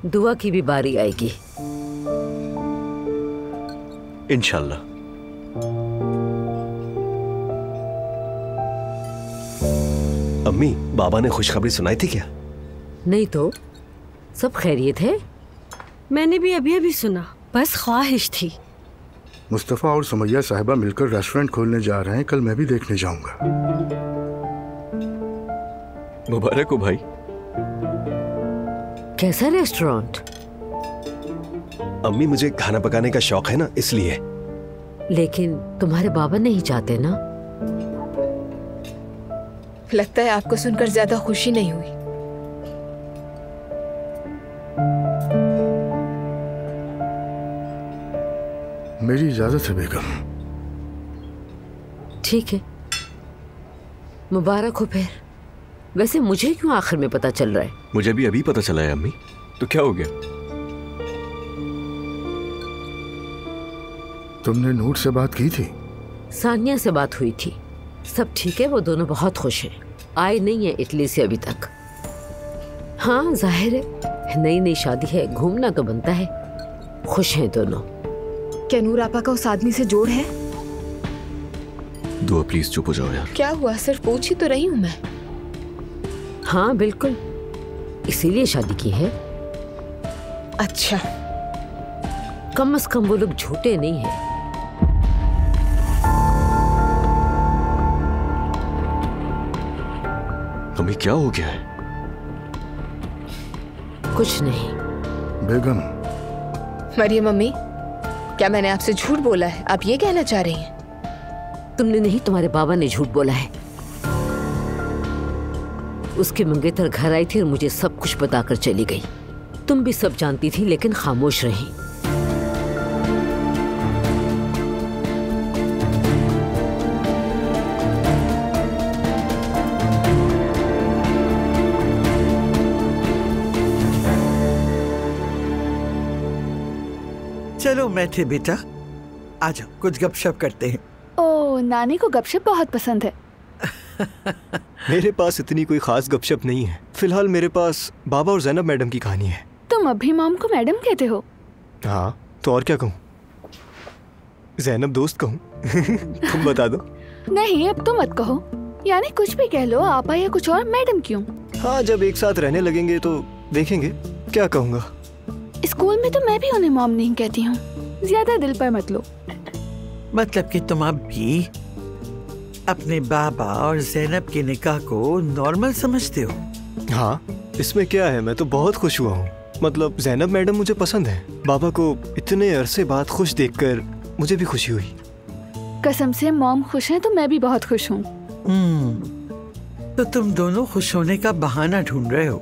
दुआ की भी बारी आएगी इंशाल्लाह। अम्मी, बाबा ने खुशखबरी सुनाई थी क्या? नहीं तो सब खैरियत है। मैंने भी अभी अभी सुना, बस ख्वाहिश थी। मुस्तफ़ा और सुमैया साहिबा मिलकर रेस्टोरेंट खोलने जा रहे हैं, कल मैं भी देखने जाऊंगा। मुबारक हो भाई। कैसा रेस्टोरेंट? अम्मी, मुझे खाना पकाने का शौक है ना, इसलिए। लेकिन तुम्हारे बाबा नहीं चाहते ना? लगता है आपको सुनकर ज्यादा खुशी नहीं हुई। मेरी इजाजत है बेगम। ठीक है, मुबारक हो फिर। वैसे मुझे क्यों आखिर में पता चल रहा है? मुझे भी अभी पता चला है अम्मी। तो क्या हो गया? तुमने नूर से बात की थी? सानिया से बात हुई थी, सब ठीक है, वो दोनों बहुत खुश हैं। आए नहीं है इटली से अभी तक। हाँ जाहिर है, नई नई शादी है, घूमना तो बनता है। खुश हैं दोनों। क्या नूर आपा का उस आदमी से जोड़ है? दुआ प्लीज चुप हो जाओ यार। क्या हुआ, सिर्फ पूछ ही तो रही हूँ मैं। हाँ बिल्कुल, इसीलिए शादी की है। अच्छा, कम से कम वो लोग झूठे नहीं हैं। अम्मी क्या हो गया है? कुछ नहीं। बेगम। मरियम अम्मी, क्या मैंने आपसे झूठ बोला है? आप ये कहना चाह रही हैं? तुमने नहीं, तुम्हारे बाबा ने झूठ बोला है। उसके मंगेतर घर आई थी और मुझे सब कुछ बताकर चली गई। तुम भी सब जानती थी लेकिन खामोश रही। चलो बैठे बेटा, आ जाओ, कुछ गपशप करते हैं। ओ, नानी को गपशप बहुत पसंद है। मेरे पास इतनी कोई खास गपशप नहीं है। फिलहाल मेरे पास बाबा और जैनब मैडम की कहानी है। तुम अभी मॉम को मैडम कहते हो? हाँ, तो और क्या कहूँ? जैनब दोस्त कहूँ? तुम बता दो। नहीं, अब तो मत कहो। यानी कुछ भी कह लो, आपा या कुछ और, मैडम क्यों? हाँ, जब एक साथ रहने लगेंगे तो देखेंगे क्या कहूँगा। स्कूल में तो मैं भी उन्हें मॉम नहीं कहती हूँ। ज्यादा दिल पर मत लो। मतलब कि तुम अब भी अपने बाबा और जैनब के निकाह को नॉर्मल समझते हो? हाँ, इसमें क्या है, मैं तो बहुत खुश हुआ हूँ। मतलब जैनब मैडम मुझे पसंद है। बाबा को इतने अरसे बाद खुश देखकर मुझे भी खुशी हुई। कसम से मॉम खुश है तो मैं भी बहुत खुश हूँ। तो तुम दोनों खुश होने का बहाना ढूंढ रहे हो।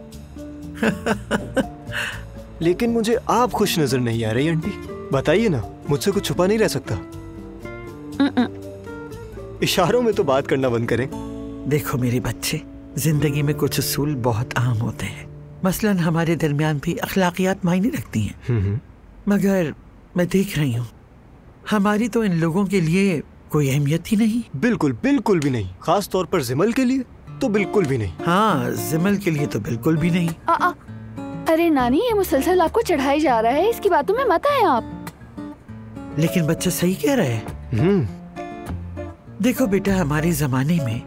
लेकिन मुझे आप खुश नजर नहीं आ रही आंटी। बताइए ना, मुझसे कुछ छुपा नहीं रह सकता। इशारों में तो बात करना बंद करें। देखो मेरे बच्चे, जिंदगी में कुछ उसूल बहुत आम होते हैं। मसलन हमारे दरमियान भी अखलाकियात मायने रखती हैं। मगर मैं देख रही हूँ हमारी तो इन लोगों के लिए कोई अहमियत ही नहीं। बिल्कुल बिल्कुल भी नहीं। खास तौर पर जिमल के लिए तो बिल्कुल भी नहीं। हाँ, जिमल के लिए तो बिल्कुल भी नहीं। अरे नानी, ये मुसलसल आपको चढ़ाई जा रहा है, इसकी बातों में मत आए आप। लेकिन बच्चा सही कह रहे हैं। देखो बेटा, हमारे जमाने में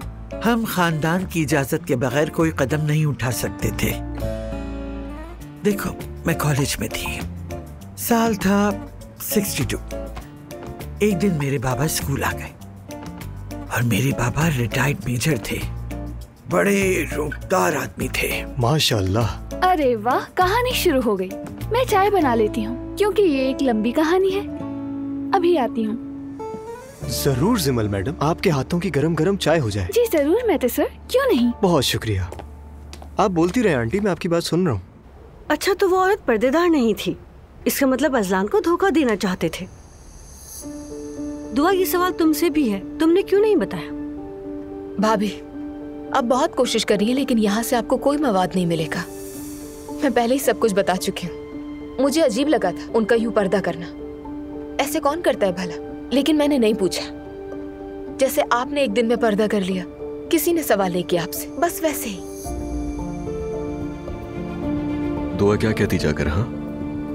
हम खानदान की इजाजत के बगैर कोई कदम नहीं उठा सकते थे। देखो, मैं कॉलेज में थी, साल था 62। एक दिन मेरे बाबा स्कूल आ गए और मेरे बाबा रिटायर्ड मेजर थे। बड़े रूपदार आदमी थे। माशाल्लाह। अरे वाह, कहानी शुरू हो गई। मैं चाय बना लेती हूँ क्योंकि ये एक लंबी कहानी है। अभी आती हूँ। जरूर जिमल मैडम, आपके हाथों की गरम गरम चाय हो जाए। जी जरूर मेहते सर, क्यों नहीं। बहुत शुक्रिया। आप बोलती रहे आंटी, मैं आपकी बात सुन रहा हूँ। अच्छा, तो वो औरत पर्देदार नहीं थी, इसका मतलब अजलान को धोखा देना चाहते थे। दुआ, ये सवाल तुमसे भी है, तुमने क्यों नहीं बताया? भाभी, अब बहुत कोशिश करी है लेकिन यहाँ से आपको कोई मवाद नहीं मिलेगा। मैं पहले ही सब कुछ बता चुकी हूँ। मुझे अजीब लगा था उनका यूं पर्दा करना। ऐसे कौन करता है भला? लेकिन मैंने नहीं पूछा। जैसे आपने एक दिन में पर्दा कर लिया, किसी ने सवाल नहीं किया आपसे, बस वैसे ही। दुआ क्या कहती जाकर? हाँ,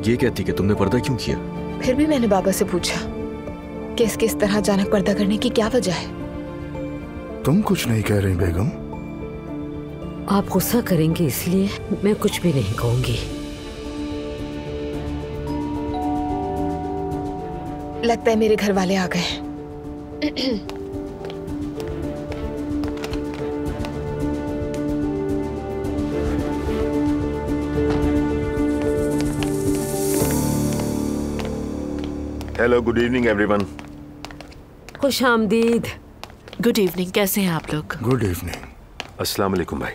ये कहती कि तुमने पर्दा क्यों किया? फिर भी मैंने बाबा से पूछा कि किस तरह अचानक पर्दा करने की क्या वजह है। तुम कुछ नहीं कह रही बेगम? आप गुस्सा करेंगे इसलिए मैं कुछ भी नहीं कहूंगी। लगता है मेरे घर वाले आ गए। Hello, good evening everyone. खुश आमदीद। गुड इवनिंग, कैसे हैं आप लोग? Good evening. अस्सलाम वालेकुम भाई।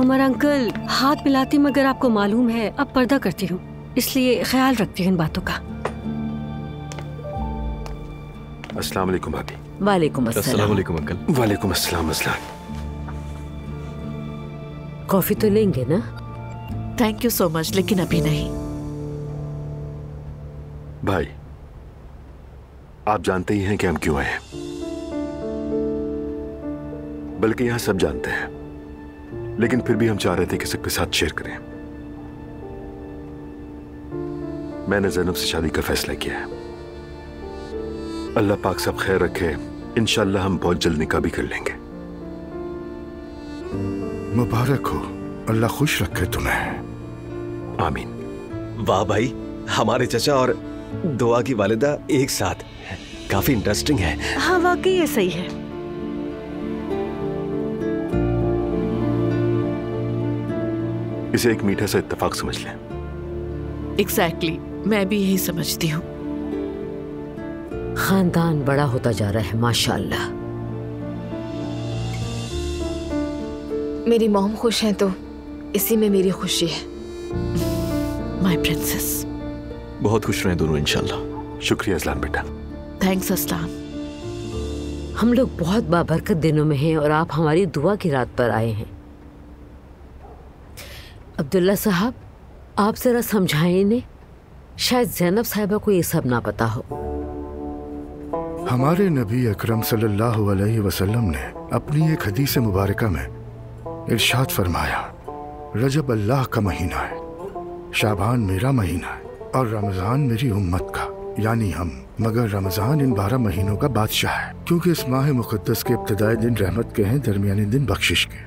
उमर अंकल, हाथ मिलाती मगर आपको मालूम है अब पर्दा करती हूँ, इसलिए ख्याल रखती हूँ इन बातों का। अस्सलाम वालेकुम भाभी। वालेकुम अस्सलाम वालेकुम अंकल। वालेकुम अस्सलाम। अस्सलाम। कॉफी तो लेंगे ना? थैंक यू सो मच, लेकिन अभी नहीं। भाई, आप जानते ही हैं कि हम क्यों आए हैं, बल्कि यहां सब जानते हैं, लेकिन फिर भी हम चाह रहे थे कि सबके साथ शेयर करें। मैंने ज़ैनब से शादी का फैसला किया है। अल्लाह पाक सब खैर रखे, इंशाल्लाह हम बहुत जल्द निकाह भी कर लेंगे। मुबारक हो, अल्लाह खुश रखे तुम्हें। आमीन। वाह भाई, हमारे चचा और दुआ की वालिदा एक साथ, काफी इंटरेस्टिंग है। हाँ, वाकई ये सही है। इसे एक मीठा सा इत्तेफाक समझ लें। एग्जैक्टली, मैं भी यही समझती हूँ। खानदान बड़ा होता जा रहा है माशाल्लाह। मेरी मॉम खुश हैं तो इसी में मेरी खुशी है। My princess. बहुत खुश रहें दोनों इंशाल्लाह। शुक्रिया असलान बेटा। थैंक्स असलान। हम लोग बहुत बाबरकत दिनों में हैं और आप हमारी दुआ की रात पर आए हैं। अब्दुल्ला साहब, आप जरा समझाएं इन्हें, शायद ज़ैनब साहिबा को ये सब ना पता हो। हमारे नबी अकरम सल्लल्लाहु अलैहि वसल्लम ने अपनी एक हदीस मुबारका में इरशाद फरमाया, रजब अल्लाह का महीना है, शाबान मेरा महीना है और रमज़ान मेरी उम्मत का, यानी हम। मगर रमज़ान इन 12 महीनों का बादशाह है, क्योंकि इस माह मुक़द्दस के इब्तिदाई दिन रहमत के हैं, दरमियानी दिन बख्शिश के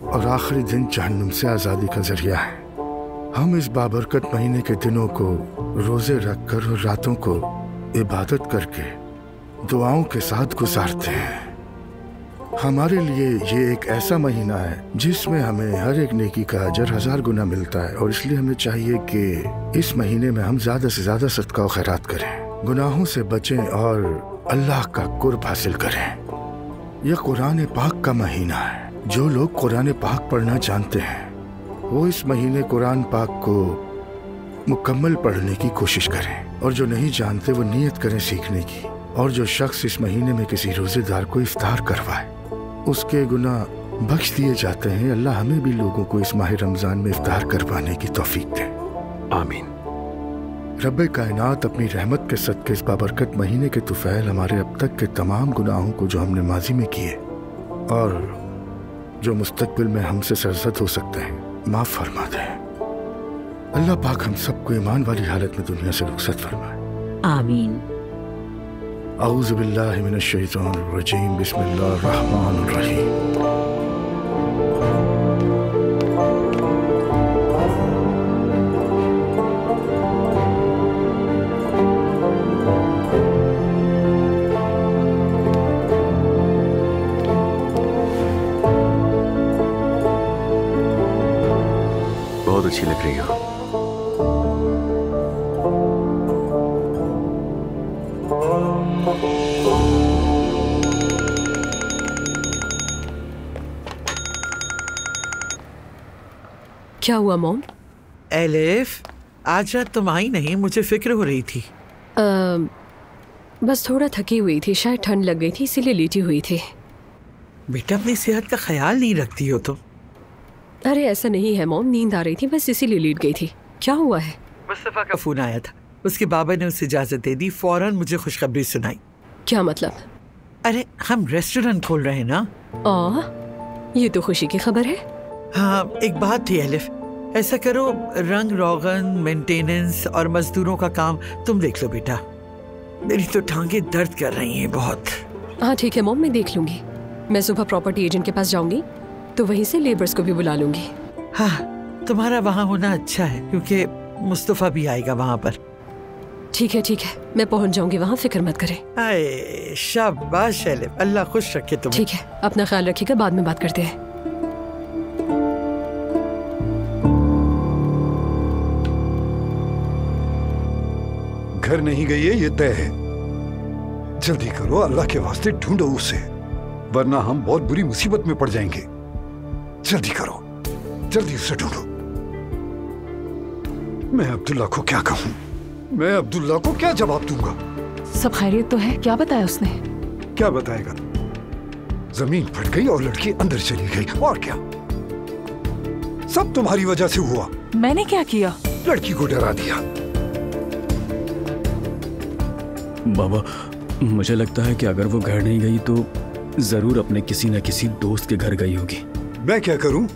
और आखिरी दिन जहन्नुम से आज़ादी का जरिया है। हम इस बाबरकत महीने के दिनों को रोज़े रख कर और रातों को इबादत करके दुआओं के साथ गुजारते हैं। हमारे लिए ये एक ऐसा महीना है जिसमें हमें हर एक नेकी का अजर 1000 गुना मिलता है, और इसलिए हमें चाहिए कि इस महीने में हम ज़्यादा से ज़्यादा सदका और खैरात करें, गुनाहों से बचें और अल्लाह का कुर्ब हासिल करें। यह कुरान पाक का महीना है। जो लोग कुरान पाक पढ़ना जानते हैं वो इस महीने कुरान पाक को मुकम्मल पढ़ने की कोशिश करें, और जो नहीं जानते वो नियत करें सीखने की। और जो शख्स इस महीने में किसी रोजेदार को इफ्तार करवाए उसके गुनाह बख्श दिए जाते हैं। अल्लाह हमें भी लोगों को इस माह रमजान में इफ्तार करवाने की तौफीक दे, आमीन। रब्बे कायनात अपनी रहमत के सदके इस बाबरकत महीने के तुफैल हमारे अब तक के तमाम गुनाहों को जो हमने माजी में किए और जो मुस्तकबिल में हमसे सरजद हो सकते हैं माफ फरमा दे। अल्लाह पाक हम सबको ईमान वाली हालत में दुनिया से रुखसत फरमाए, आमीन। औज़ु बिल्लाहि मिनश शैतानिर रजीम, बिस्मिल्लाहिर रहमानिर रहीम। बहुत अच्छी लग रही हो। क्या हुआ मॉम? एलिफ, आज रात तुम आई नहीं, मुझे फिक्र हो रही थी। बस थोड़ा थकी हुई थी, शायद ठंड लग गई थी इसीलिए लेटी हुई थी। बेटा अपनी सेहत का ख्याल नहीं रखती हो तो? अरे ऐसा नहीं है मॉम, नींद आ रही थी बस इसीलिए लेट गई थी। क्या हुआ है? मुस्तफा का फोन आया था, उसके बाबा ने उसे इजाजत दे दी, फौरन मुझे खुशखबरी सुनाई। क्या मतलब? अरे हम रेस्टोरेंट खोल रहे हैं ना। ये तो खुशी की खबर है। हाँ, एक बात थी एलिफ, ऐसा करो रंग रोगन, मेंटेनेंस और मजदूरों का काम तुम देख लो बेटा, मेरी तो टांगे दर्द कर रही हैं बहुत। हाँ ठीक है मॉम, मैं देख लूंगी। मैं सुबह प्रॉपर्टी एजेंट के पास जाऊंगी तो वहीं से लेबर्स को भी बुला लूंगी। हाँ, तुम्हारा वहाँ होना अच्छा है क्योंकि मुस्तफा भी आएगा वहाँ पर। ठीक है, मैं पहुँच जाऊंगी वहाँ, फिक्र मत करें। आए शाबाश एलिफ, अल्लाह खुश रखे तुम्हें। ठीक है, अपना ख्याल रखिएगा, बाद में बात करते हैं। घर नहीं गई है ये तय है। जल्दी करो, अल्लाह के वास्ते ढूंढो उसे, वरना हम बहुत बुरी मुसीबत में पड़ जाएंगे। जल्दी करो, जल्दी उसे ढूंढो। मैं अब्दुल्ला को क्या कहूं? मैं अब्दुल्ला को क्या जवाब दूंगा? सब खैरियत तो है? क्या बताया उसने? क्या बताएगा? जमीन फट गई और लड़की अंदर चली गई, और क्या? सब तुम्हारी वजह से हुआ। मैंने क्या किया? लड़की को डरा दिया। बाबा, मुझे लगता है कि अगर वो घर नहीं गई तो जरूर अपने किसी न किसी दोस्त के घर गई होगी। मैं क्या करूं?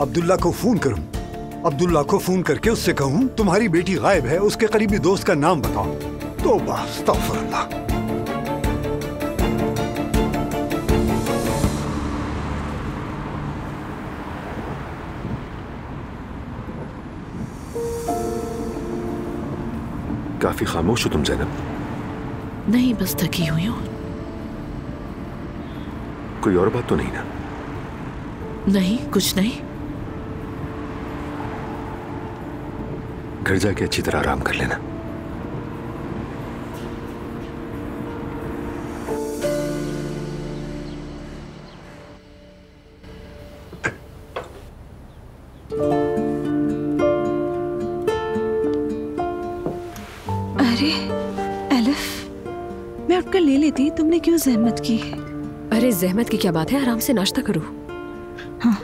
अब्दुल्ला को फोन करूं? अब्दुल्ला को फोन करके उससे कहूं तुम्हारी बेटी गायब है, उसके करीबी दोस्त का नाम बताओ। तौबा अस्तगफिरुल्लाह। काफी खामोश हो तुम ज़ैनब। नहीं, बस थकी हुई हूँ। कोई और बात तो नहीं ना? नहीं, कुछ नहीं। घर जाके अच्छी तरह आराम कर लेना। अरे एलिफ, मैं उठकर ले लेती, तुमने क्यों जहमत की? अरे जहमत की क्या बात है, आराम से नाश्ता करो। हाँ।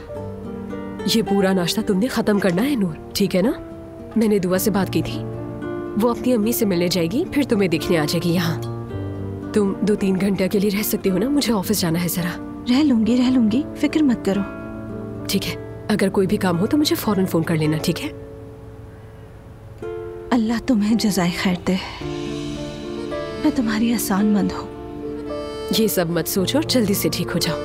ये पूरा नाश्ता तुमने खत्म करना है नूर, ठीक है ना? मैंने दुआ से बात की थी, वो अपनी अम्मी से मिलने जाएगी, फिर तुम्हें देखने आ जाएगी यहाँ। तुम 2-3 घंटे के लिए रह सकती हो ना? मुझे ऑफिस जाना है जरा। रह लूंगी, फिक्र मत करो। ठीक है, अगर कोई भी काम हो तो मुझे फौरन फोन कर लेना, ठीक है? अल्लाह तुम्हें जज़ाए खैर दे। मैं तुम्हारी एहसानमंद हूँ। ये सब मत सोचो और जल्दी से ठीक हो जाओ।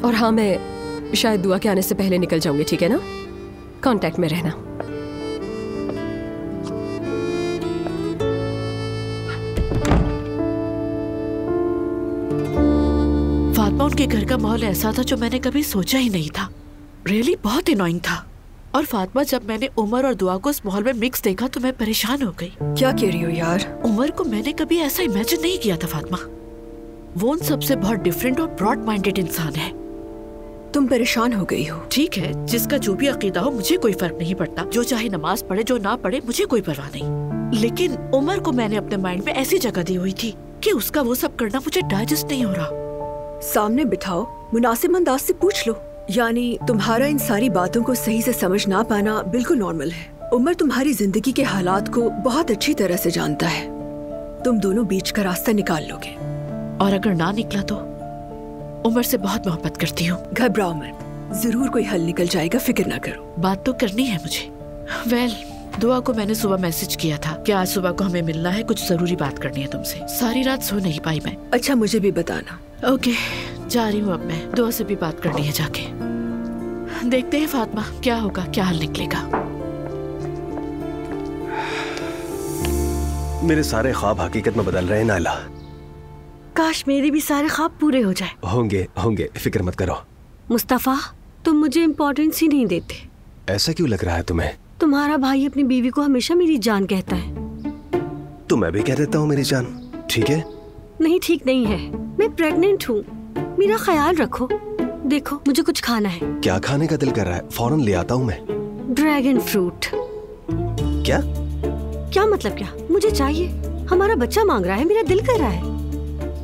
और हाँ, मैं शायद दुआ के आने से पहले निकल जाऊंगी, ठीक है ना? कांटेक्ट में रहना। फातिमा, उनके घर का माहौल ऐसा था जो मैंने कभी सोचा ही नहीं था। रियली बहुत एनोइंग था। और फातिमा, जब मैंने उमर और दुआ को इस माहौल में मिक्स देखा तो मैं परेशान हो गई। क्या कह रही हो यार? उमर को मैंने कभी ऐसा इमेजिन नहीं किया था फातिमा। वो उन सबसे बहुत डिफरेंट और ब्रॉड माइंडेड इंसान है। तुम परेशान हो गई हो? ठीक है, जिसका जो भी अकीदा हो मुझे कोई फर्क नहीं पड़ता। जो चाहे नमाज पढ़े, जो ना पढ़े, मुझे कोई परवाह नहीं। लेकिन उमर को मैंने अपने माइंड में ऐसी जगह दी हुई थी कि उसका वो सब करना मुझे डाइजेस्ट नहीं हो रहा। सामने बिठाओ, मुनासिब अंदाज से पूछ लो। यानी तुम्हारा इन सारी बातों को सही से समझ ना पाना बिल्कुल नॉर्मल है। उमर तुम्हारी जिंदगी के हालात को बहुत अच्छी तरह से जानता है। तुम दोनों बीच का रास्ता निकाल लोगे। और अगर ना निकला तो? उमर से बहुत मोहब्बत करती हूँ। घबराओ मत, जरूर कोई हल निकल जाएगा, फिक्र ना करो। बात तो करनी है मुझे। वेल, दुआ को मैंने सुबह मैसेज किया था कि आज सुबह को हमें मिलना है, कुछ जरूरी बात करनी है तुमसे। सारी रात सो नहीं पाई मैं। अच्छा, मुझे भी बताना। ओके, जा रही हूँ अब मैं। दुआ से भी बात करनी है जाके। देखते हैं फातिमा, क्या होगा, क्या हल निकलेगा। मेरे सारे ख्वाब हकीकत में बदल रहे हैं नायला। काश मेरे भी सारे ख्वाब पूरे हो जाए। होंगे होंगे, फिक्र मत करो। मुस्तफा, तुम मुझे इम्पोर्टेंस ही नहीं देते। ऐसा क्यों लग रहा है तुम्हें? तुम्हारा भाई अपनी बीवी को हमेशा मेरी जान कहता है। तो मैं भी कह देता हूँ मेरी जान, ठीक है? नहीं, ठीक नहीं है। मैं प्रेग्नेंट हूँ, मेरा ख्याल रखो। देखो, मुझे कुछ खाना है। क्या खाने का दिल कर रहा है? फौरन ले आता हूँ मैं। Dragon fruit. क्या? क्या मतलब क्या? मुझे चाहिए। हमारा बच्चा मांग रहा है, मेरा दिल कर रहा है।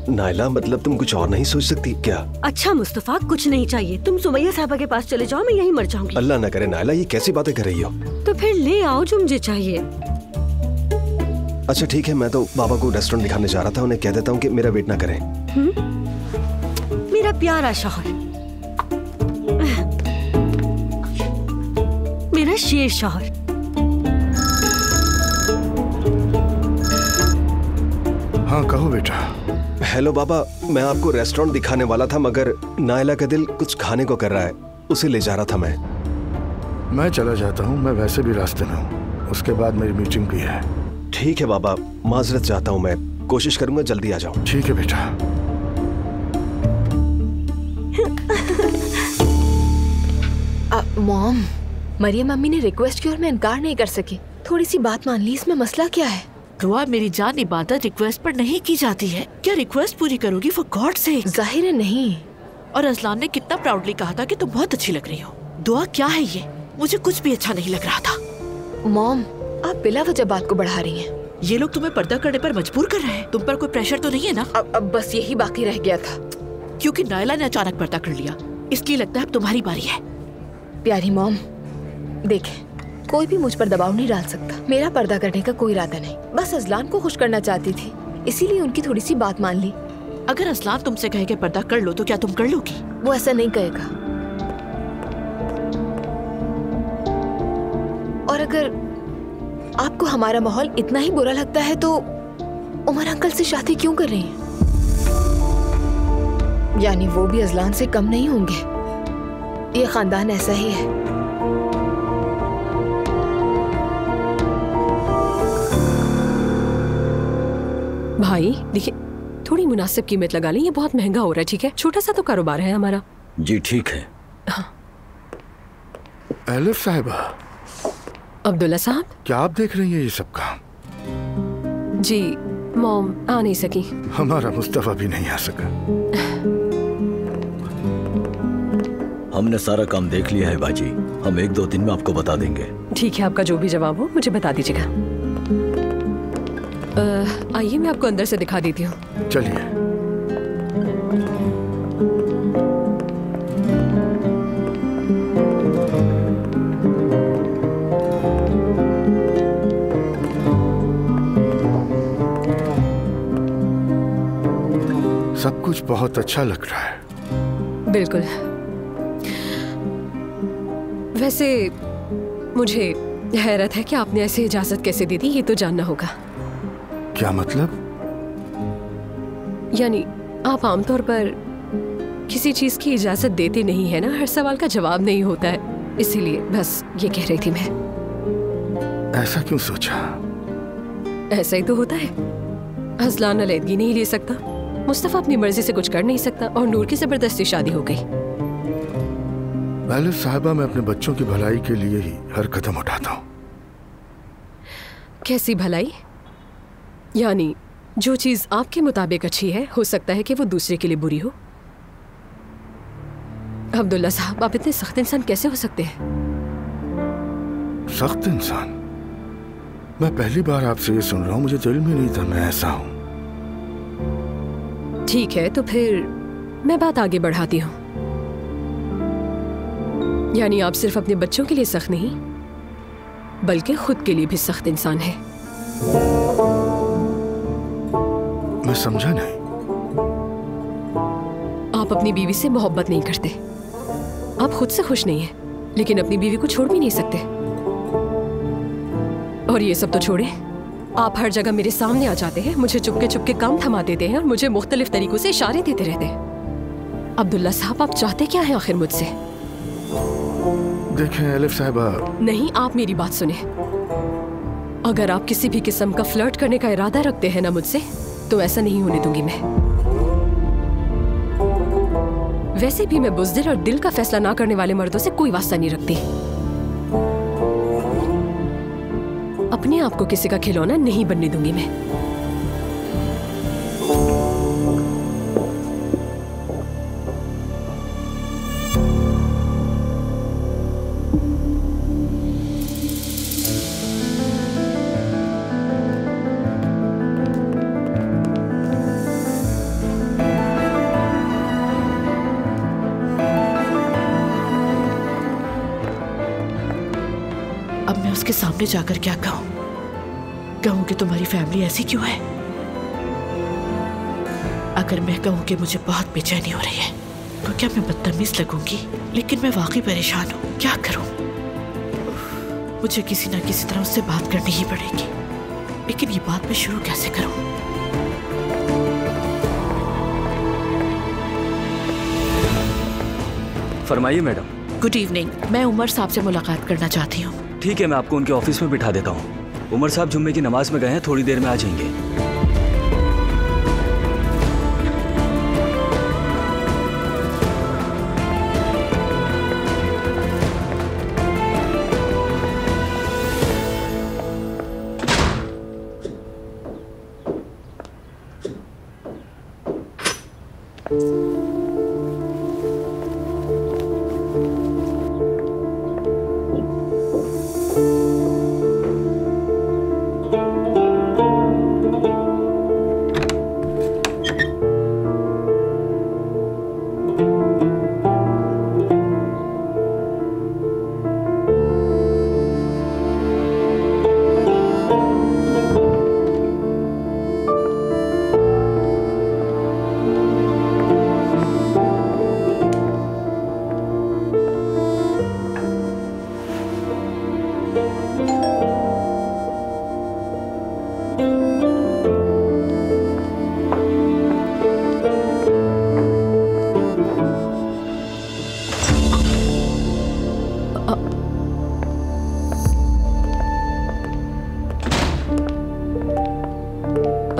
नायला, मतलब तुम कुछ और नहीं सोच सकती क्या? अच्छा मुस्तफा, कुछ नहीं चाहिए। तुम सुमैया साहबा के पास चले जाओ, मैं यहीं मर जाऊंगी। अल्लाह न करे नायला, ये कैसी बातें कर रही हो? तो फिर ले आओ जो मुझे चाहिए। अच्छा ठीक है, मैं तो बाबा को रेस्टोरेंट दिखाने जा रहा था। उन्हें कह देता हूँ कि मेरा वेट ना करें। मेरा प्यारा शौहर, मेरा शेर शौहर। हाँ कहो बेटा। हेलो बाबा, मैं आपको रेस्टोरेंट दिखाने वाला था, मगर नायला का दिल कुछ खाने को कर रहा है, उसे ले जा रहा था मैं चला जाता हूँ, मैं वैसे भी रास्ते में हूँ। उसके बाद मेरी मीटिंग भी है। ठीक है बाबा, माजरत चाहता हूँ, मैं कोशिश करूंगा जल्दी आ जाऊँ। ठीक है बेटा। मॉम, मरियम मम्मी ने रिक्वेस्ट की और मैं इनकार नहीं कर सकी। थोड़ी सी बात मान ली, इसमें मसला क्या है? दुआ, मेरी जान, इबादत रिक्वेस्ट पर नहीं की जाती है। क्या रिक्वेस्ट पूरी करोगी फॉर गॉड से? जाहिर है नहीं। और अजलान ने कितना प्राउडली कहा था कि तुम बहुत अच्छी लग रही हो। दुआ, क्या है ये? मुझे कुछ भी अच्छा नहीं लग रहा था। मॉम, आप बिला वजह बात को बढ़ा रही हैं। ये लोग तुम्हें पर्दा करने पर मजबूर कर रहे हैं। तुम पर कोई प्रेशर तो नहीं है ना? अब बस यही बाकी रह गया था। क्योंकि नायला ने अचानक पर्दा कर लिया, इसलिए लगता है अब तुम्हारी बारी है। प्यारी मॉम, देखें, कोई भी मुझ पर दबाव नहीं डाल सकता। मेरा पर्दा करने का कोई इरादा नहीं, बस अजलान को खुश करना चाहती थी, इसीलिए उनकी थोड़ी सी बात मान ली। अगर अजलान तुमसे कहे कि पर्दा कर लो तो क्या तुम कर लोगी? वो ऐसा नहीं कहेगा। और अगर आपको हमारा माहौल इतना ही बुरा लगता है तो उमर अंकल से शादी क्यों कर रही हैं? यानी वो भी अजलान से कम नहीं होंगे। ये खानदान ऐसा ही है। भाई देखिए, थोड़ी मुनासिब कीमत लगा लें, ये बहुत महंगा हो रहा है, ठीक है? छोटा सा तो कारोबार है हमारा। जी ठीक है। हाँ। एलिफ साहिबा। अब्दुल्ला साहब, क्या आप देख रही हैं ये सब काम? जी मॉम आ नहीं सकी। हमारा मुस्तफा भी नहीं आ सका। हमने सारा काम देख लिया है बाजी, हम 1-2 दिन में आपको बता देंगे। ठीक है, आपका जो भी जवाब हो मुझे बता दीजिएगा। आइए, मैं आपको अंदर से दिखा देती हूँ। चलिए। बहुत अच्छा लग रहा है। बिल्कुल। वैसे मुझे हैरत है कि आपने ऐसे इजाजत कैसे दे दी, ये तो जानना होगा। क्या मतलब? यानी आप आमतौर पर किसी चीज की इजाजत देते नहीं है ना, हर सवाल का जवाब नहीं होता है, इसीलिए बस ये कह रही थी मैं। ऐसा क्यों सोचा? ऐसा ही तो होता है। अजलान अलैदगी नहीं ले सकता, मुस्तफा अपनी मर्जी से कुछ कर नहीं सकता, और नूर की जबरदस्ती शादी हो गई। एलिफ साहिबा, मैं अपने बच्चों की भलाई के लिए ही हर कदम उठाता हूँ। कैसी भलाई? यानी जो चीज आपके मुताबिक अच्छी है, हो सकता है कि वो दूसरे के लिए बुरी हो। अब्दुल्ला साहब, आप इतने सख्त इंसान कैसे हो सकते हैं? सख्त इंसान? मैं पहली बार आपसे ये सुन रहा हूँ, मुझे दिल में नहीं था मैं ऐसा हूँ। ठीक है, तो फिर मैं बात आगे बढ़ाती हूँ। यानी आप सिर्फ अपने बच्चों के लिए सख्त नहीं, बल्कि खुद के लिए भी सख्त इंसान है। मैं समझा नहीं। आप अपनी बीवी से मोहब्बत नहीं करते, आप खुद से खुश नहीं हैं, लेकिन अपनी बीवी को छोड़ भी नहीं सकते। और ये सब तो छोड़े, आप हर जगह मेरे सामने आ जाते हैं, मुझे चुपके चुपके काम थमा देते हैं और मुझे मुख्तलिफ तरीकों से इशारे देते रहते हैं। अब्दुल्ला साहब, आप चाहते क्या हैं आखिर मुझसे? देखें एलिफ साहिबा। नहीं, आप मेरी बात सुने। अगर आप किसी भी किस्म का फ्लर्ट करने का इरादा रखते हैं ना मुझसे, तो ऐसा नहीं होने दूंगी मैं। वैसे भी मैं बुज़दिल और दिल का फैसला ना करने वाले मर्दों से कोई वास्ता नहीं रखती। अपने आप को किसी का खिलौना नहीं बनने दूंगी मैं। अब मैं उसके सामने जाकर क्या कहूँ? कहूँ कि तुम्हारी फैमिली ऐसी क्यों है? अगर मैं कहूँ कि मुझे बहुत बेचैनी हो रही है, तो क्या मैं बदतमीज लगूंगी? लेकिन मैं वाकई परेशान हूँ, क्या करूँ? मुझे किसी ना किसी तरह उससे बात करनी ही पड़ेगी, लेकिन ये बात मैं शुरू कैसे करूँ? फरमाइए मैडम। गुड इवनिंग, मैं उमर साहब से मुलाकात करना चाहती हूँ। ठीक है, मैं आपको उनके ऑफिस में बिठा देता हूँ। उमर साहब जुम्मे की नमाज में गए हैं, थोड़ी देर में आ जाएंगे।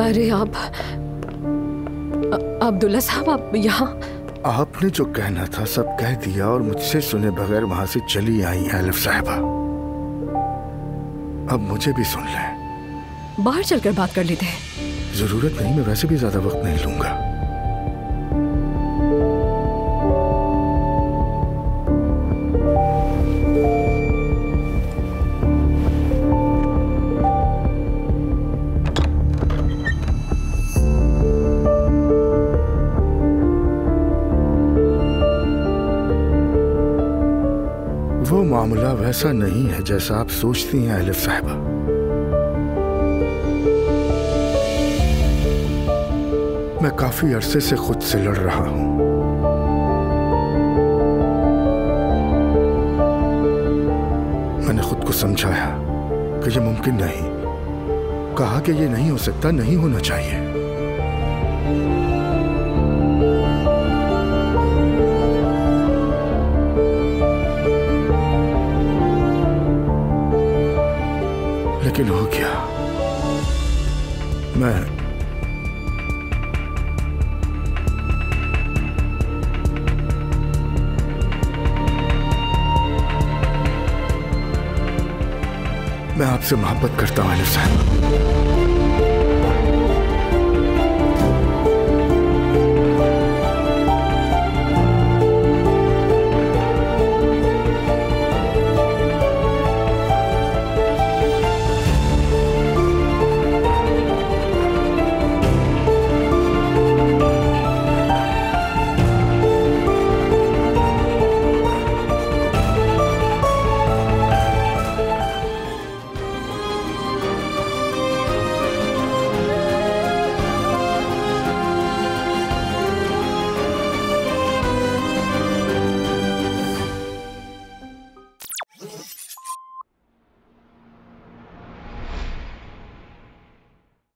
अरे आप अब्दुल्ला साहब, आप यहाँ? आपने जो कहना था सब कह दिया और मुझसे सुने बगैर वहां से चली आई एलिफ साहिबा। अब मुझे भी सुन लें। बाहर चलकर बात कर लेते हैं। जरूरत नहीं, मैं वैसे भी ज्यादा वक्त नहीं लूंगा। वो मामला वैसा नहीं है जैसा आप सोचती हैं एलिफ साहिबा। मैं काफी अरसे से खुद से लड़ रहा हूं। मैंने खुद को समझाया कि ये मुमकिन नहीं, कहा कि ये नहीं हो सकता, नहीं होना चाहिए। लेकिन हो गया। मैं आपसे मोहब्बत करता हूं अली साहब।